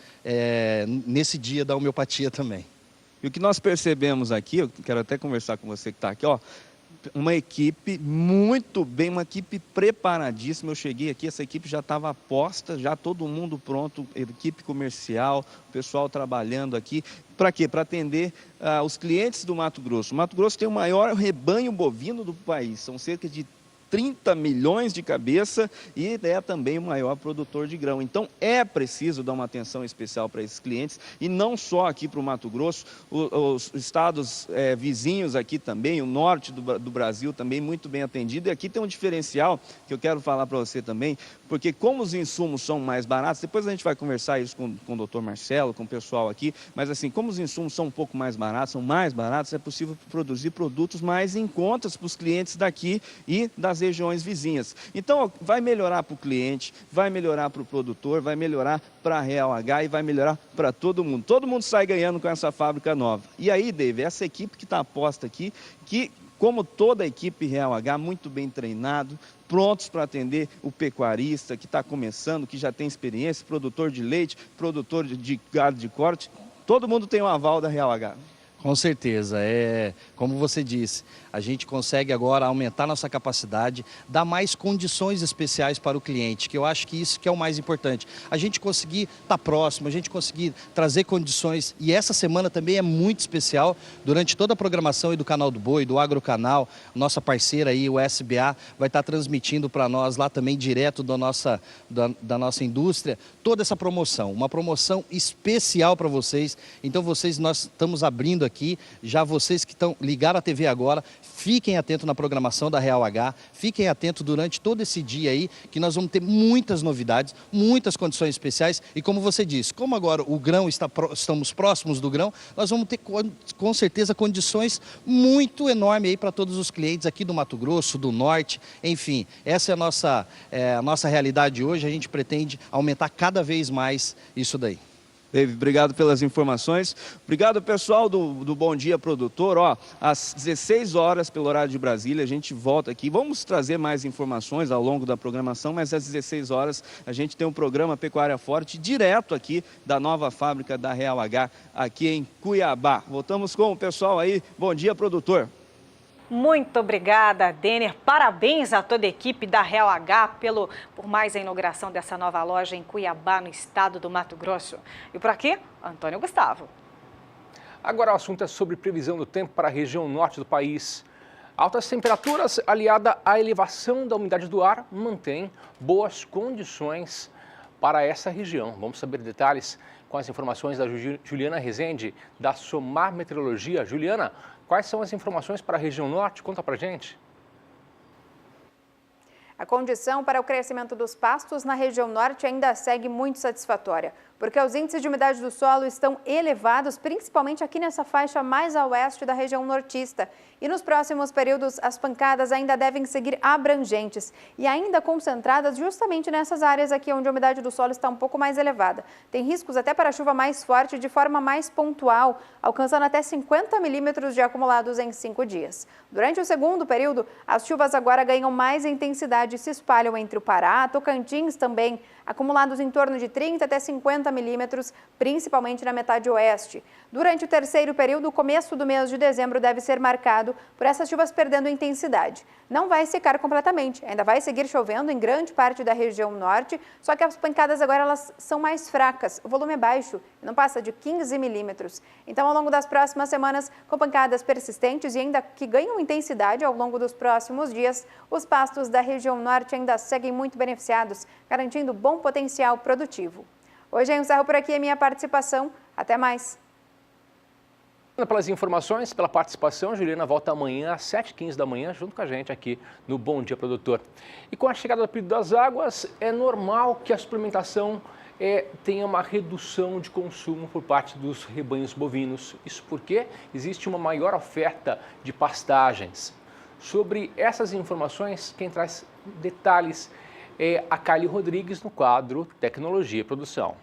G: nesse dia da homeopatia também.
E: E o que nós percebemos aqui, eu quero até conversar com você que está aqui, ó, uma equipe muito bem, uma equipe preparadíssima. Eu cheguei aqui, essa equipe já estava posta, já todo mundo pronto, equipe comercial, o pessoal trabalhando aqui. Para quê? Para atender os clientes do Mato Grosso. O Mato Grosso tem o maior rebanho bovino do país, são cerca de 30 milhões de cabeça e é também o maior produtor de grão. Então é preciso dar uma atenção especial para esses clientes e não só aqui para o Mato Grosso, os estados vizinhos aqui também, o norte do Brasil também muito bem atendido. E aqui tem um diferencial que eu quero falar para você também, porque como os insumos são mais baratos, depois a gente vai conversar isso com o doutor Marcelo, com o pessoal aqui, mas assim, como os insumos são um pouco mais baratos, é possível produzir produtos mais em contas para os clientes daqui e das regiões vizinhas. Então, vai melhorar para o cliente, vai melhorar para o produtor, vai melhorar para a Real H e vai melhorar para todo mundo. Todo mundo sai ganhando com essa fábrica nova. E aí, David, essa equipe que está posta aqui, que, como toda a equipe Real H, muito bem treinado, prontos para atender o pecuarista que está começando, que já tem experiência, produtor de leite, produtor de gado de corte, todo mundo tem um aval da Real H.
G: Com certeza, como você disse, a gente consegue agora aumentar nossa capacidade, dar mais condições especiais para o cliente, que eu acho que isso que é o mais importante. A gente conseguir estar próximo, a gente conseguir trazer condições, e essa semana também é muito especial, durante toda a programação aí do Canal do Boi, do Agrocanal, nossa parceira aí, o SBA, vai estar transmitindo para nós lá também, direto da nossa indústria, toda essa promoção, uma promoção especial para vocês. Então nós estamos abrindo aqui, já vocês que estão ligaram à TV agora, fiquem atentos na programação da Real H, fiquem atentos durante todo esse dia aí, que nós vamos ter muitas novidades, muitas condições especiais e como você disse, como agora o grão estamos próximos do grão, nós vamos ter com certeza condições muito enormes aí para todos os clientes aqui do Mato Grosso, do Norte, enfim, essa é a nossa realidade hoje, a gente pretende aumentar cada vez mais isso daí.
E: David, obrigado pelas informações. Obrigado, pessoal do Bom Dia Produtor. Ó, às 16 horas, pelo horário de Brasília, a gente volta aqui. Vamos trazer mais informações ao longo da programação, mas às 16 horas a gente tem um programa Pecuária Forte, direto aqui da nova fábrica da Real H, aqui em Cuiabá. Voltamos com o pessoal aí. Bom dia, produtor.
B: Muito obrigada, Denner. Parabéns a toda a equipe da Real H por mais a inauguração dessa nova loja em Cuiabá, no estado do Mato Grosso. E por aqui, Antônio Gustavo.
A: Agora o assunto é sobre previsão do tempo para a região norte do país. Altas temperaturas aliada à elevação da umidade do ar mantém boas condições para essa região. Vamos saber detalhes com as informações da Juliana Rezende, da Somar Meteorologia. Juliana, quais são as informações para a região norte? Conta pra gente.
I: A condição para o crescimento dos pastos na região norte ainda segue muito satisfatória, porque os índices de umidade do solo estão elevados, principalmente aqui nessa faixa mais a oeste da região nortista. E nos próximos períodos, as pancadas ainda devem seguir abrangentes e ainda concentradas justamente nessas áreas aqui onde a umidade do solo está um pouco mais elevada. Tem riscos até para chuva mais forte de forma mais pontual, alcançando até 50 milímetros de acumulados em 5 dias. Durante o segundo período, as chuvas agora ganham mais intensidade e se espalham entre o Pará, Tocantins também, acumulados em torno de 30 até 50 milímetros, principalmente na metade oeste. Durante o terceiro período, o começo do mês de dezembro deve ser marcado por essas chuvas perdendo intensidade. Não vai secar completamente, ainda vai seguir chovendo em grande parte da região norte, só que as pancadas agora elas são mais fracas, o volume é baixo, não passa de 15 milímetros. Então, ao longo das próximas semanas, com pancadas persistentes e ainda que ganham intensidade ao longo dos próximos dias, os pastos da região norte ainda seguem muito beneficiados, garantindo bom potencial produtivo. Hoje eu encerro por aqui a minha participação. Até mais!
A: Pelas informações, pela participação, Juliana volta amanhã às 7h15 da manhã, junto com a gente aqui no Bom Dia Produtor. E com a chegada do período das águas, é normal que a suplementação tenha uma redução de consumo por parte dos rebanhos bovinos. Isso porque existe uma maior oferta de pastagens. Sobre essas informações, quem traz detalhes é a Kylie Rodrigues no quadro Tecnologia e Produção.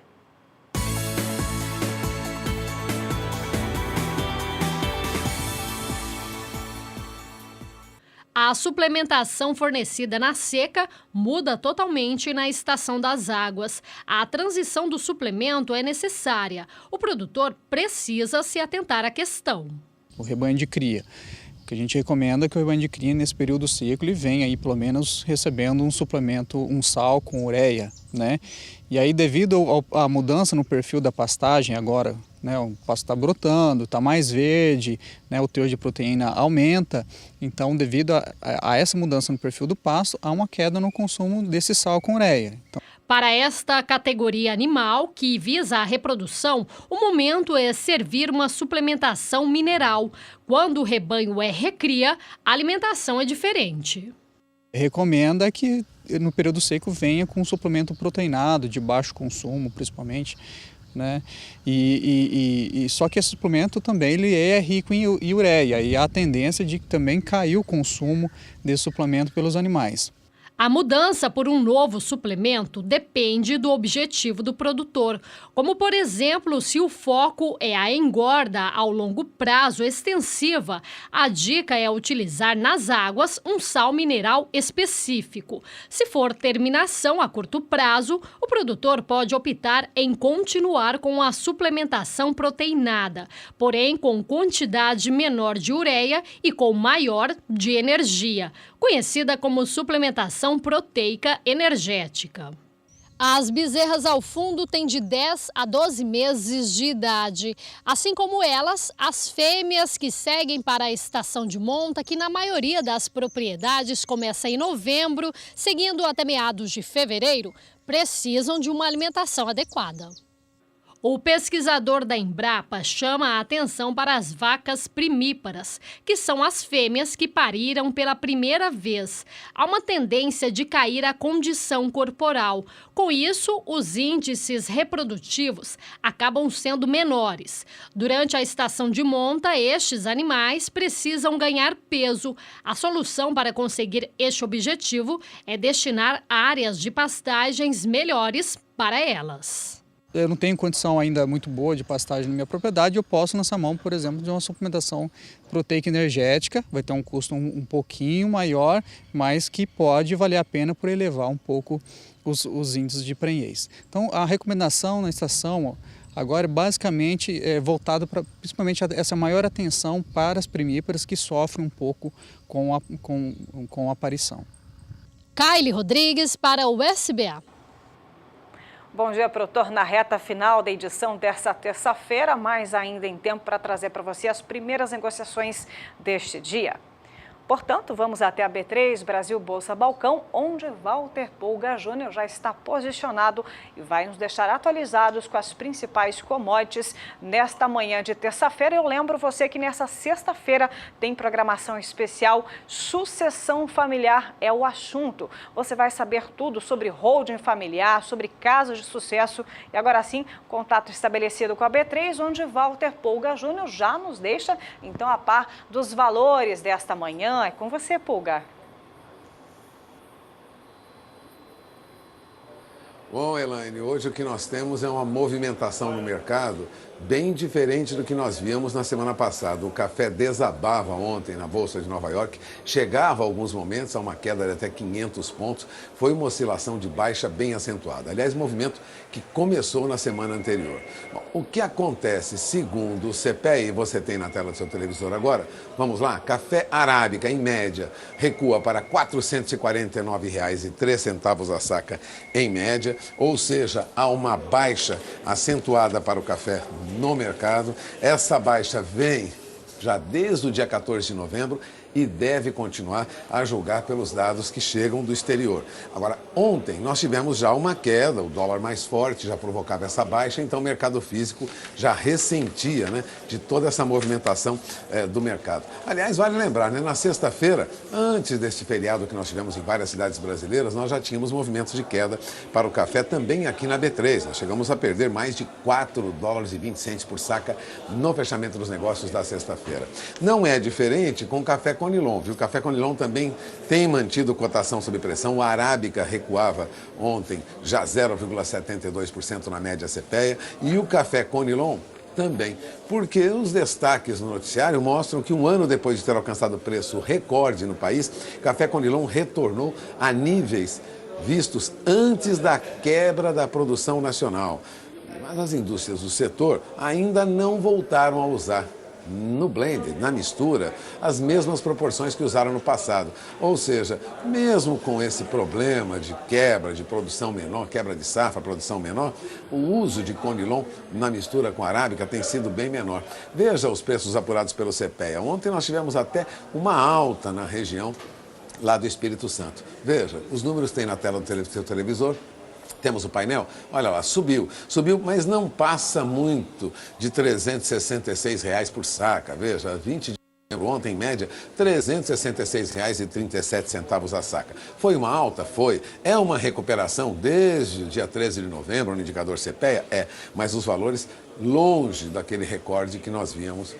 H: A suplementação fornecida na seca muda totalmente na estação das águas. A transição do suplemento é necessária. O produtor precisa se atentar à questão.
J: O rebanho de cria. O que a gente recomenda é que o rebanho de cria, nesse período seco, ele venha aí pelo menos recebendo um suplemento, um sal com ureia, né? E aí, devido à mudança no perfil da pastagem agora, né, o pasto está brotando, está mais verde, né, o teor de proteína aumenta, então devido a essa mudança no perfil do pasto, há uma queda no consumo desse sal com ureia. Então...
H: Para esta categoria animal, que visa a reprodução, o momento é servir uma suplementação mineral. Quando o rebanho é recria, a alimentação é diferente.
J: Recomenda que no período seco venha com um suplemento proteinado, de baixo consumo principalmente, né? Só que esse suplemento também ele é rico em ureia e há a tendência de também cair o consumo desse suplemento pelos animais.
H: A mudança por um novo suplemento depende do objetivo do produtor, como, por exemplo, se o foco é a engorda ao longo prazo extensiva, a dica é utilizar nas águas um sal mineral específico. Se for terminação a curto prazo, o produtor pode optar em continuar com a suplementação proteinada, porém com quantidade menor de ureia e com maior de energia, conhecida como suplementação proteica energética. As bezerras ao fundo têm de 10 a 12 meses de idade. Assim como elas, as fêmeas que seguem para a estação de monta, que na maioria das propriedades começa em novembro, seguindo até meados de fevereiro, precisam de uma alimentação adequada. O pesquisador da Embrapa chama a atenção para as vacas primíparas, que são as fêmeas que pariram pela primeira vez. Há uma tendência de cair a condição corporal. Com isso, os índices reprodutivos acabam sendo menores. Durante a estação de monta, estes animais precisam ganhar peso. A solução para conseguir este objetivo é destinar áreas de pastagens melhores para elas.
J: Eu não tenho condição ainda muito boa de pastagem na minha propriedade, eu posso lançar mão, por exemplo, de uma suplementação proteica energética, vai ter um custo um pouquinho maior, mas que pode valer a pena por elevar um pouco os índices de prenhez. Então, a recomendação na estação agora basicamente é voltada para principalmente essa maior atenção para as primíparas que sofrem um pouco com a aparição.
H: Kaile Rodrigues para o SBA.
B: Bom dia, produtor. Na reta final da edição desta terça-feira, mais ainda em tempo para trazer para você as primeiras negociações deste dia. Portanto, vamos até a B3 Brasil Bolsa Balcão, onde Walter Pulga Júnior já está posicionado e vai nos deixar atualizados com as principais commodities nesta manhã de terça-feira. Eu lembro você que nessa sexta-feira tem programação especial, sucessão familiar é o assunto. Você vai saber tudo sobre holding familiar, sobre casos de sucesso e agora sim, contato estabelecido com a B3, onde Walter Pulga Júnior já nos deixa então a par dos valores desta manhã. É com você, Pulga.
O: Bom, Elaine, hoje o que nós temos é uma movimentação no mercado bem diferente do que nós víamos na semana passada. O café desabava ontem na Bolsa de Nova York, chegava a alguns momentos a uma queda de até 500 pontos. Foi uma oscilação de baixa bem acentuada. Aliás, movimento que começou na semana anterior. Bom, o que acontece segundo o CPI, você tem na tela do seu televisor agora? Vamos lá, café arábica, em média, recua para R$ 449,03 a saca em média, ou seja, há uma baixa acentuada para o café no mercado. Essa baixa vem já desde o dia 14 de novembro e deve continuar a julgar pelos dados que chegam do exterior. Agora, ontem nós tivemos já uma queda, o dólar mais forte já provocava essa baixa, então o mercado físico já ressentia, né, de toda essa movimentação do mercado. Aliás, vale lembrar, né, na sexta-feira, antes deste feriado que nós tivemos em várias cidades brasileiras, nós já tínhamos movimentos de queda para o café também aqui na B3. Nós chegamos a perder mais de $4,20 por saca no fechamento dos negócios da sexta-feira. Não é diferente com o café Conilon, viu? O café Conilon também tem mantido cotação sob pressão. O arábica recuava ontem já 0,72% na média CPEA e o café Conilon também, porque os destaques no noticiário mostram que um ano depois de ter alcançado preço recorde no país, café Conilon retornou a níveis vistos antes da quebra da produção nacional. Mas as indústrias do setor ainda não voltaram a usar no blend, na mistura, as mesmas proporções que usaram no passado. Ou seja, mesmo com esse problema de quebra de produção menor, quebra de safra, produção menor, o uso de Conilon na mistura com arábica tem sido bem menor. Veja os preços apurados pelo CPEA. Ontem nós tivemos até uma alta na região lá do Espírito Santo. Veja, os números tem na tela do seu televisor. Temos o painel, olha lá, subiu, mas não passa muito de R$ 366 por saca. Veja, 20 de dezembro, ontem em média, R$ 366,37 a saca. Foi uma alta? Foi. É uma recuperação desde o dia 13 de novembro, no indicador CPEA? É, mas os valores longe daquele recorde que nós víamos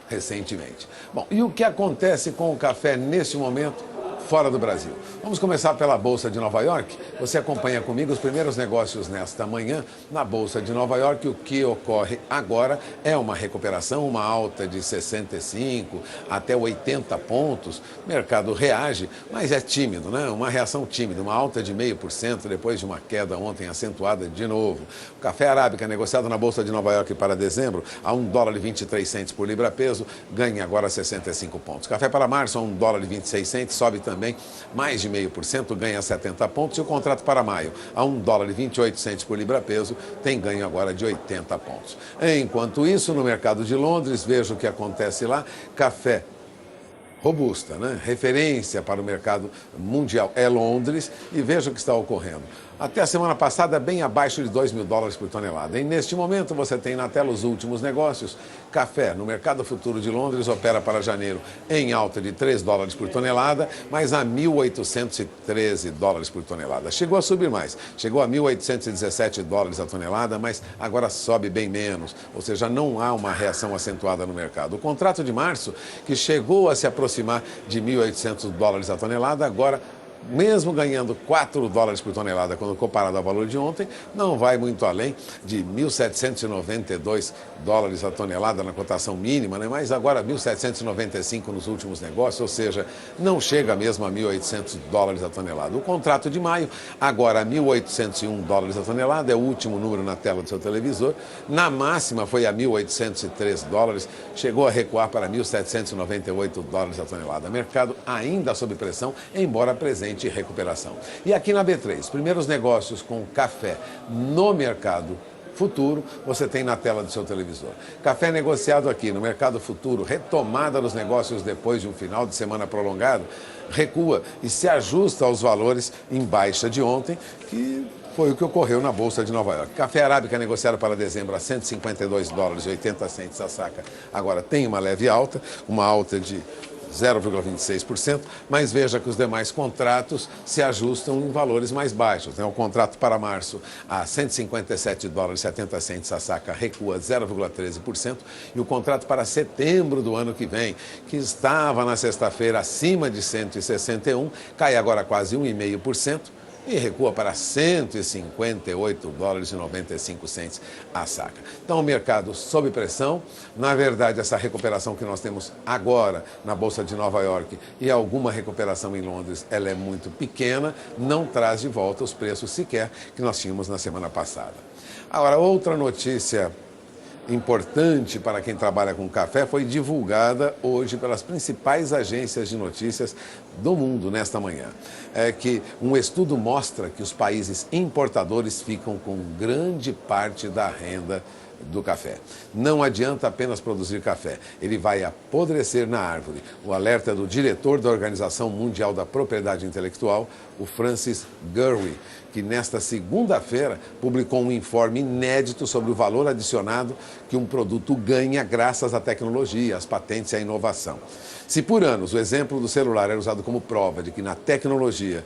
O: recentemente. Bom, e o que acontece com o café neste momento? Fora do Brasil. Vamos começar pela Bolsa de Nova York. Você acompanha comigo os primeiros negócios nesta manhã na Bolsa de Nova York. O que ocorre agora é uma recuperação, uma alta de 65 até 80 pontos. O mercado reage, mas é tímido, né? Uma reação tímida, uma alta de 0,5% depois de uma queda ontem acentuada de novo. O café arábica negociado na Bolsa de Nova York para dezembro a $1,23 por libra-peso, ganha agora 65 pontos. Café para março a $1,26, sobe também mais de 0,5%, ganha 70 pontos. E o contrato para maio, a $1,28 por libra-peso, tem ganho agora de 80 pontos. Enquanto isso, no mercado de Londres, veja o que acontece lá. Café robusta, né? Referência para o mercado mundial é Londres, e veja o que está ocorrendo. Até a semana passada, bem abaixo de $2.000 por tonelada. E neste momento, você tem na tela os últimos negócios. Café no mercado futuro de Londres opera para janeiro em alta de $3 por tonelada, mas a $1.813 por tonelada. Chegou a subir mais, chegou a $1.817 a tonelada, mas agora sobe bem menos, ou seja, não há uma reação acentuada no mercado. O contrato de março, que chegou a se aproximar de $1.800 a tonelada, agora, mesmo ganhando $4 por tonelada quando comparado ao valor de ontem, não vai muito além de $1.792 a tonelada na cotação mínima, né? Mas agora 1.795 nos últimos negócios, ou seja, não chega mesmo a $1.800 a tonelada. O contrato de maio, agora $1.801 a tonelada, é o último número na tela do seu televisor. Na máxima foi a $1.803, chegou a recuar para $1.798 a tonelada. Mercado ainda sob pressão, embora presente recuperação. E aqui na B3, primeiros negócios com café no mercado futuro, você tem na tela do seu televisor. Café negociado aqui no mercado futuro, retomada dos negócios depois de um final de semana prolongado, recua e se ajusta aos valores em baixa de ontem, que foi o que ocorreu na Bolsa de Nova York. Café arábica negociado para dezembro a $152,80 a saca. Agora tem uma leve alta, uma alta de 0,26%, mas veja que os demais contratos se ajustam em valores mais baixos. O contrato para março a $157,70 a saca recua 0,13%, e o contrato para setembro do ano que vem, que estava na sexta-feira acima de 161, cai agora quase 1,5%. E recua para $158,95 a saca. Então, o mercado sob pressão. Na verdade, essa recuperação que nós temos agora na Bolsa de Nova York e alguma recuperação em Londres, ela é muito pequena, não traz de volta os preços sequer que nós tínhamos na semana passada. Agora, outra notícia importante para quem trabalha com café foi divulgada hoje pelas principais agências de notícias do mundo nesta manhã. É que um estudo mostra que os países importadores ficam com grande parte da renda do café. Não adianta apenas produzir café, ele vai apodrecer na árvore. O alerta do diretor da Organização Mundial da Propriedade Intelectual, o Francis Gurwey, que nesta segunda-feira publicou um informe inédito sobre o valor adicionado que um produto ganha graças à tecnologia, às patentes e à inovação. Se por anos o exemplo do celular era usado como prova de que na tecnologia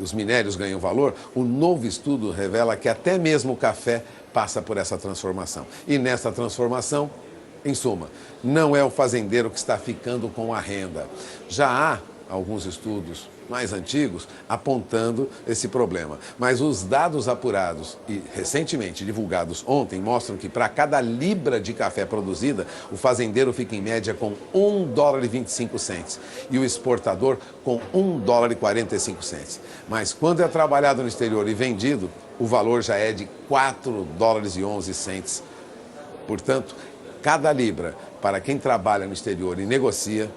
O: os minérios ganham valor, o novo estudo revela que até mesmo o café passa por essa transformação. E nessa transformação, em suma, não é o fazendeiro que está ficando com a renda. Já há alguns estudos mais antigos apontando esse problema. Mas os dados apurados e recentemente divulgados ontem mostram que para cada libra de café produzida, o fazendeiro fica em média com $1,25 e o exportador com $1,45. Mas quando é trabalhado no exterior e vendido, o valor já é de $4,11. Portanto, cada libra, para quem trabalha no exterior e negocia,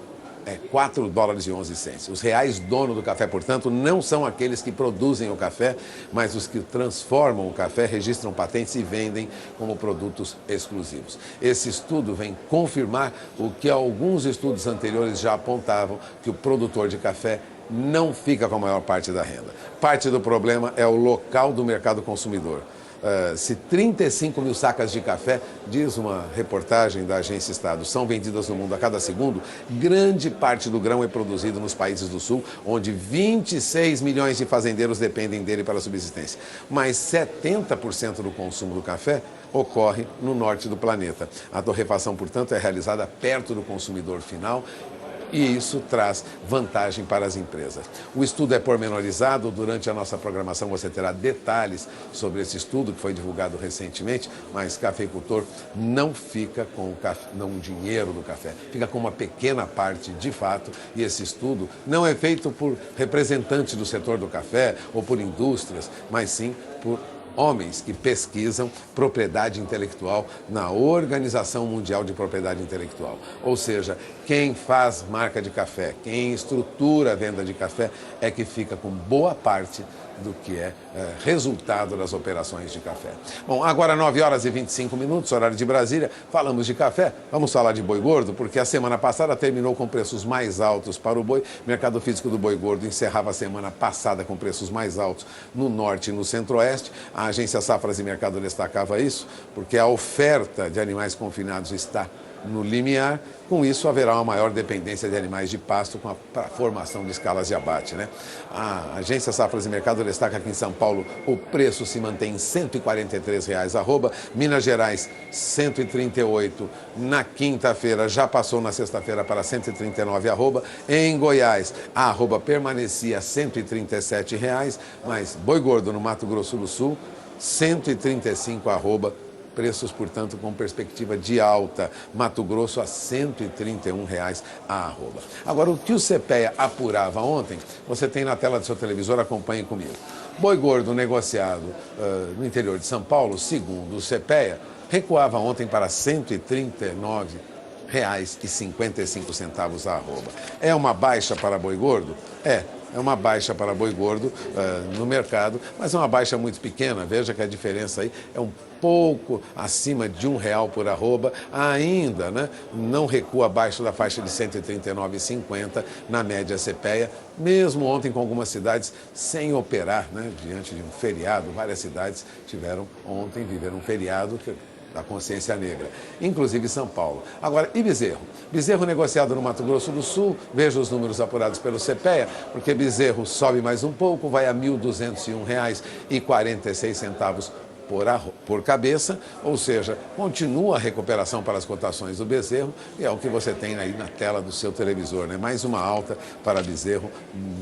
O: é $4,11. Os reais donos do café, portanto, não são aqueles que produzem o café, mas os que transformam o café, registram patentes e vendem como produtos exclusivos. Esse estudo vem confirmar o que alguns estudos anteriores já apontavam, que o produtor de café não fica com a maior parte da renda. Parte do problema é o local do mercado consumidor. Se 35 mil sacas de café, diz uma reportagem da Agência Estado, são vendidas no mundo a cada segundo, grande parte do grão é produzido nos países do Sul, onde 26 milhões de fazendeiros dependem dele para a subsistência. Mas 70% do consumo do café ocorre no norte do planeta. A torrefação, portanto, é realizada perto do consumidor final, e isso traz vantagem para as empresas. O estudo é pormenorizado, durante a nossa programação você terá detalhes sobre esse estudo que foi divulgado recentemente, mas cafeicultor não fica com o dinheiro do café, fica com uma pequena parte de fato, e esse estudo não é feito por representantes do setor do café ou por indústrias, mas sim por homens que pesquisam propriedade intelectual na Organização Mundial de Propriedade Intelectual. Ou seja, quem faz marca de café, quem estrutura a venda de café é que fica com boa parte do que é resultado das operações de café. Bom, agora 9h25, horário de Brasília, falamos de café, vamos falar de boi gordo, porque a semana passada terminou com preços mais altos para o boi. O mercado físico do boi gordo encerrava a semana passada com preços mais altos no norte e no centro-oeste. A agência Safras e Mercado destacava isso, porque a oferta de animais confinados está no limiar. Com isso, haverá uma maior dependência de animais de pasto para a formação de escalas de abate, né? A agência Safras e Mercado destaca que em São Paulo o preço se mantém em R$ 143 arroba, Minas Gerais R$ 138 na quinta-feira, já passou na sexta-feira para R$ 139 arroba, em Goiás a arroba permanecia R$ 137, mas boi gordo no Mato Grosso do Sul R$ 135 arroba, preços, portanto, com perspectiva de alta. Mato Grosso a R$ 131 a arroba. Agora, o que o CPEA apurava ontem, você tem na tela do seu televisor, acompanhe comigo. Boi gordo negociado no interior de São Paulo, segundo o CPEA, recuava ontem para R$ 139,55 a arroba. É uma baixa para boi gordo? É uma baixa para boi gordo no mercado, mas é uma baixa muito pequena. Veja que a diferença aí é um pouco acima de R$ 1 por arroba, ainda, né? Não recua abaixo da faixa de R$ 139,50 na média CPEA, mesmo ontem com algumas cidades sem operar, né? Diante de um feriado, várias cidades viveram um feriado da consciência negra, inclusive São Paulo. Agora, e bezerro? Bezerro negociado no Mato Grosso do Sul, veja os números apurados pelo CPEA, porque bezerro sobe mais um pouco, vai a R$ 1.201,46 por cabeça, ou seja, continua a recuperação para as cotações do bezerro, e é o que você tem aí na tela do seu televisor, né? Mais uma alta para bezerro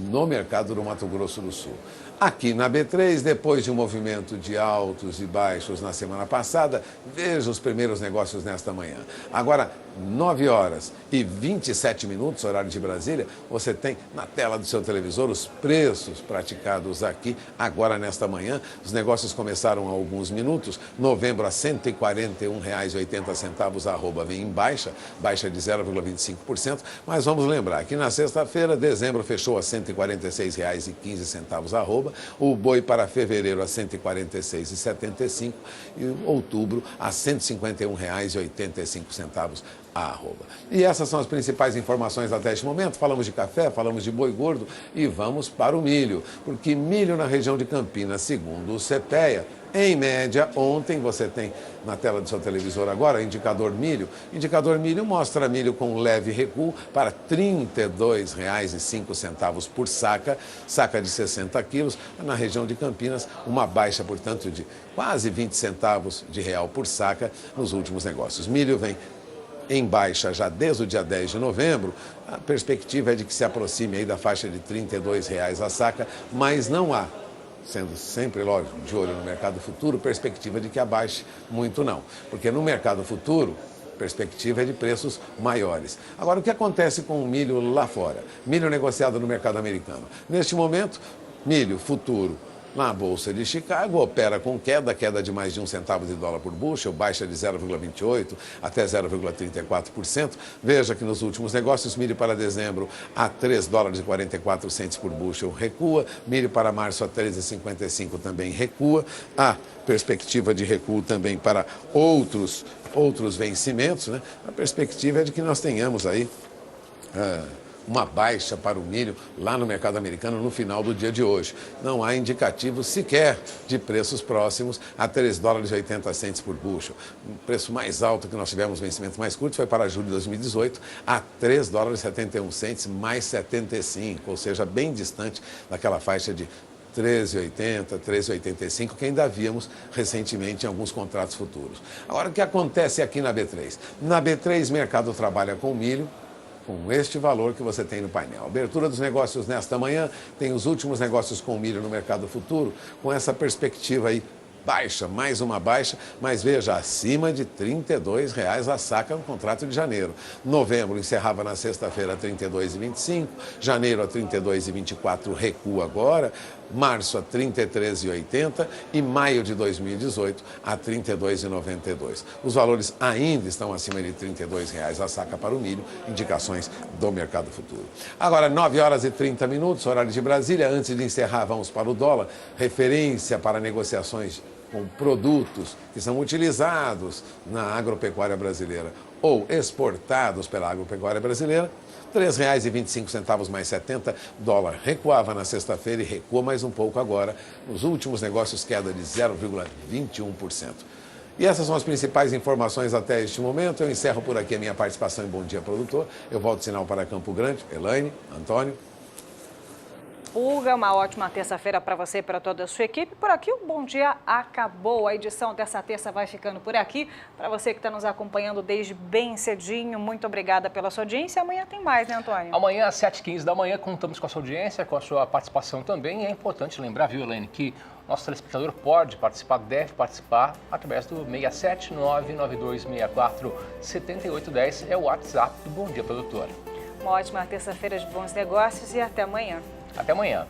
O: no mercado do Mato Grosso do Sul. Aqui na B3, depois de um movimento de altos e baixos na semana passada, veja os primeiros negócios nesta manhã. Agora, 9h27, horário de Brasília, você tem na tela do seu televisor os preços praticados aqui agora nesta manhã. Os negócios começaram há alguns minutos. Novembro a R$ 141,80 a arroba vem em baixa de 0,25%, mas vamos lembrar que na sexta-feira, dezembro fechou a R$ 146,15 a arroba, o boi para fevereiro a R$ 146,75 e outubro a R$ 151,85 a arroba. E essas são as principais informações até este momento. Falamos de café, falamos de boi gordo e vamos para o milho, porque milho na região de Campinas, segundo o CPEA, em média, ontem você tem na tela do seu televisor agora, indicador milho. Indicador milho mostra milho com leve recuo para R$ 32,05 por saca de 60 quilos. Na região de Campinas, uma baixa, portanto, de quase 20 centavos de real por saca nos últimos negócios. Milho vem em baixa já desde o dia 10 de novembro, a perspectiva é de que se aproxime aí da faixa de R$ 32,00 a saca, mas não há, sendo sempre, lógico, de olho no mercado futuro, perspectiva de que abaixe muito não. Porque no mercado futuro, perspectiva é de preços maiores. Agora, o que acontece com o milho lá fora? Milho negociado no mercado americano. Neste momento, milho futuro na Bolsa de Chicago opera com queda de mais de 1 centavo de dólar por bushel, baixa de 0,28% até 0,34%. Veja que nos últimos negócios, milho para dezembro a $3,44 por bushel recua, milho para março a 13,55 também recua. Há perspectiva de recuo também para outros vencimentos, né? A perspectiva é de que nós tenhamos aí uma baixa para o milho lá no mercado americano no final do dia de hoje. Não há indicativo sequer de preços próximos a $3,80 por bushel. O preço mais alto que nós tivemos, vencimento mais curto, foi para julho de 2018 a $3,71 mais 75, ou seja, bem distante daquela faixa de 13,80, 13,85, que ainda havíamos recentemente em alguns contratos futuros. Agora, o que acontece aqui na B3? Na B3, o mercado trabalha com milho, com este valor que você tem no painel. Abertura dos negócios nesta manhã, tem os últimos negócios com milho no mercado futuro, com essa perspectiva aí baixa, mais uma baixa, mas veja, acima de R$ 32,00 a saca no contrato de janeiro. Novembro encerrava na sexta-feira a 32,25, janeiro a 32,24 recua agora, março a 33,80 e maio de 2018 a 32,92. Os valores ainda estão acima de R$ 32,00 a saca para o milho, indicações do mercado futuro. Agora, 9h30, horário de Brasília. Antes de encerrar, vamos para o dólar, referência para negociações com produtos que são utilizados na agropecuária brasileira ou exportados pela agropecuária brasileira, R$ 3,25 mais 70, dólar recuava na sexta-feira e recua mais um pouco agora. Nos últimos negócios, queda de 0,21%. E essas são as principais informações até este momento. Eu encerro por aqui a minha participação em Bom Dia Produtor. Eu volto sinal para Campo Grande. Elaine, Antônio.
B: Pulga, uma ótima terça-feira para você e para toda a sua equipe. Por aqui o Bom Dia acabou. A edição dessa terça vai ficando por aqui. Para você que está nos acompanhando desde bem cedinho, muito obrigada pela sua audiência. Amanhã tem mais, né, Antônio?
A: Amanhã às 7h15 da manhã contamos com a sua audiência, com a sua participação também. E é importante lembrar, viu, Elaine, que nosso telespectador pode participar, deve participar através do 67992647810, é o WhatsApp do Bom Dia Produtor.
B: Uma ótima terça-feira de bons negócios e até amanhã.
A: Até amanhã.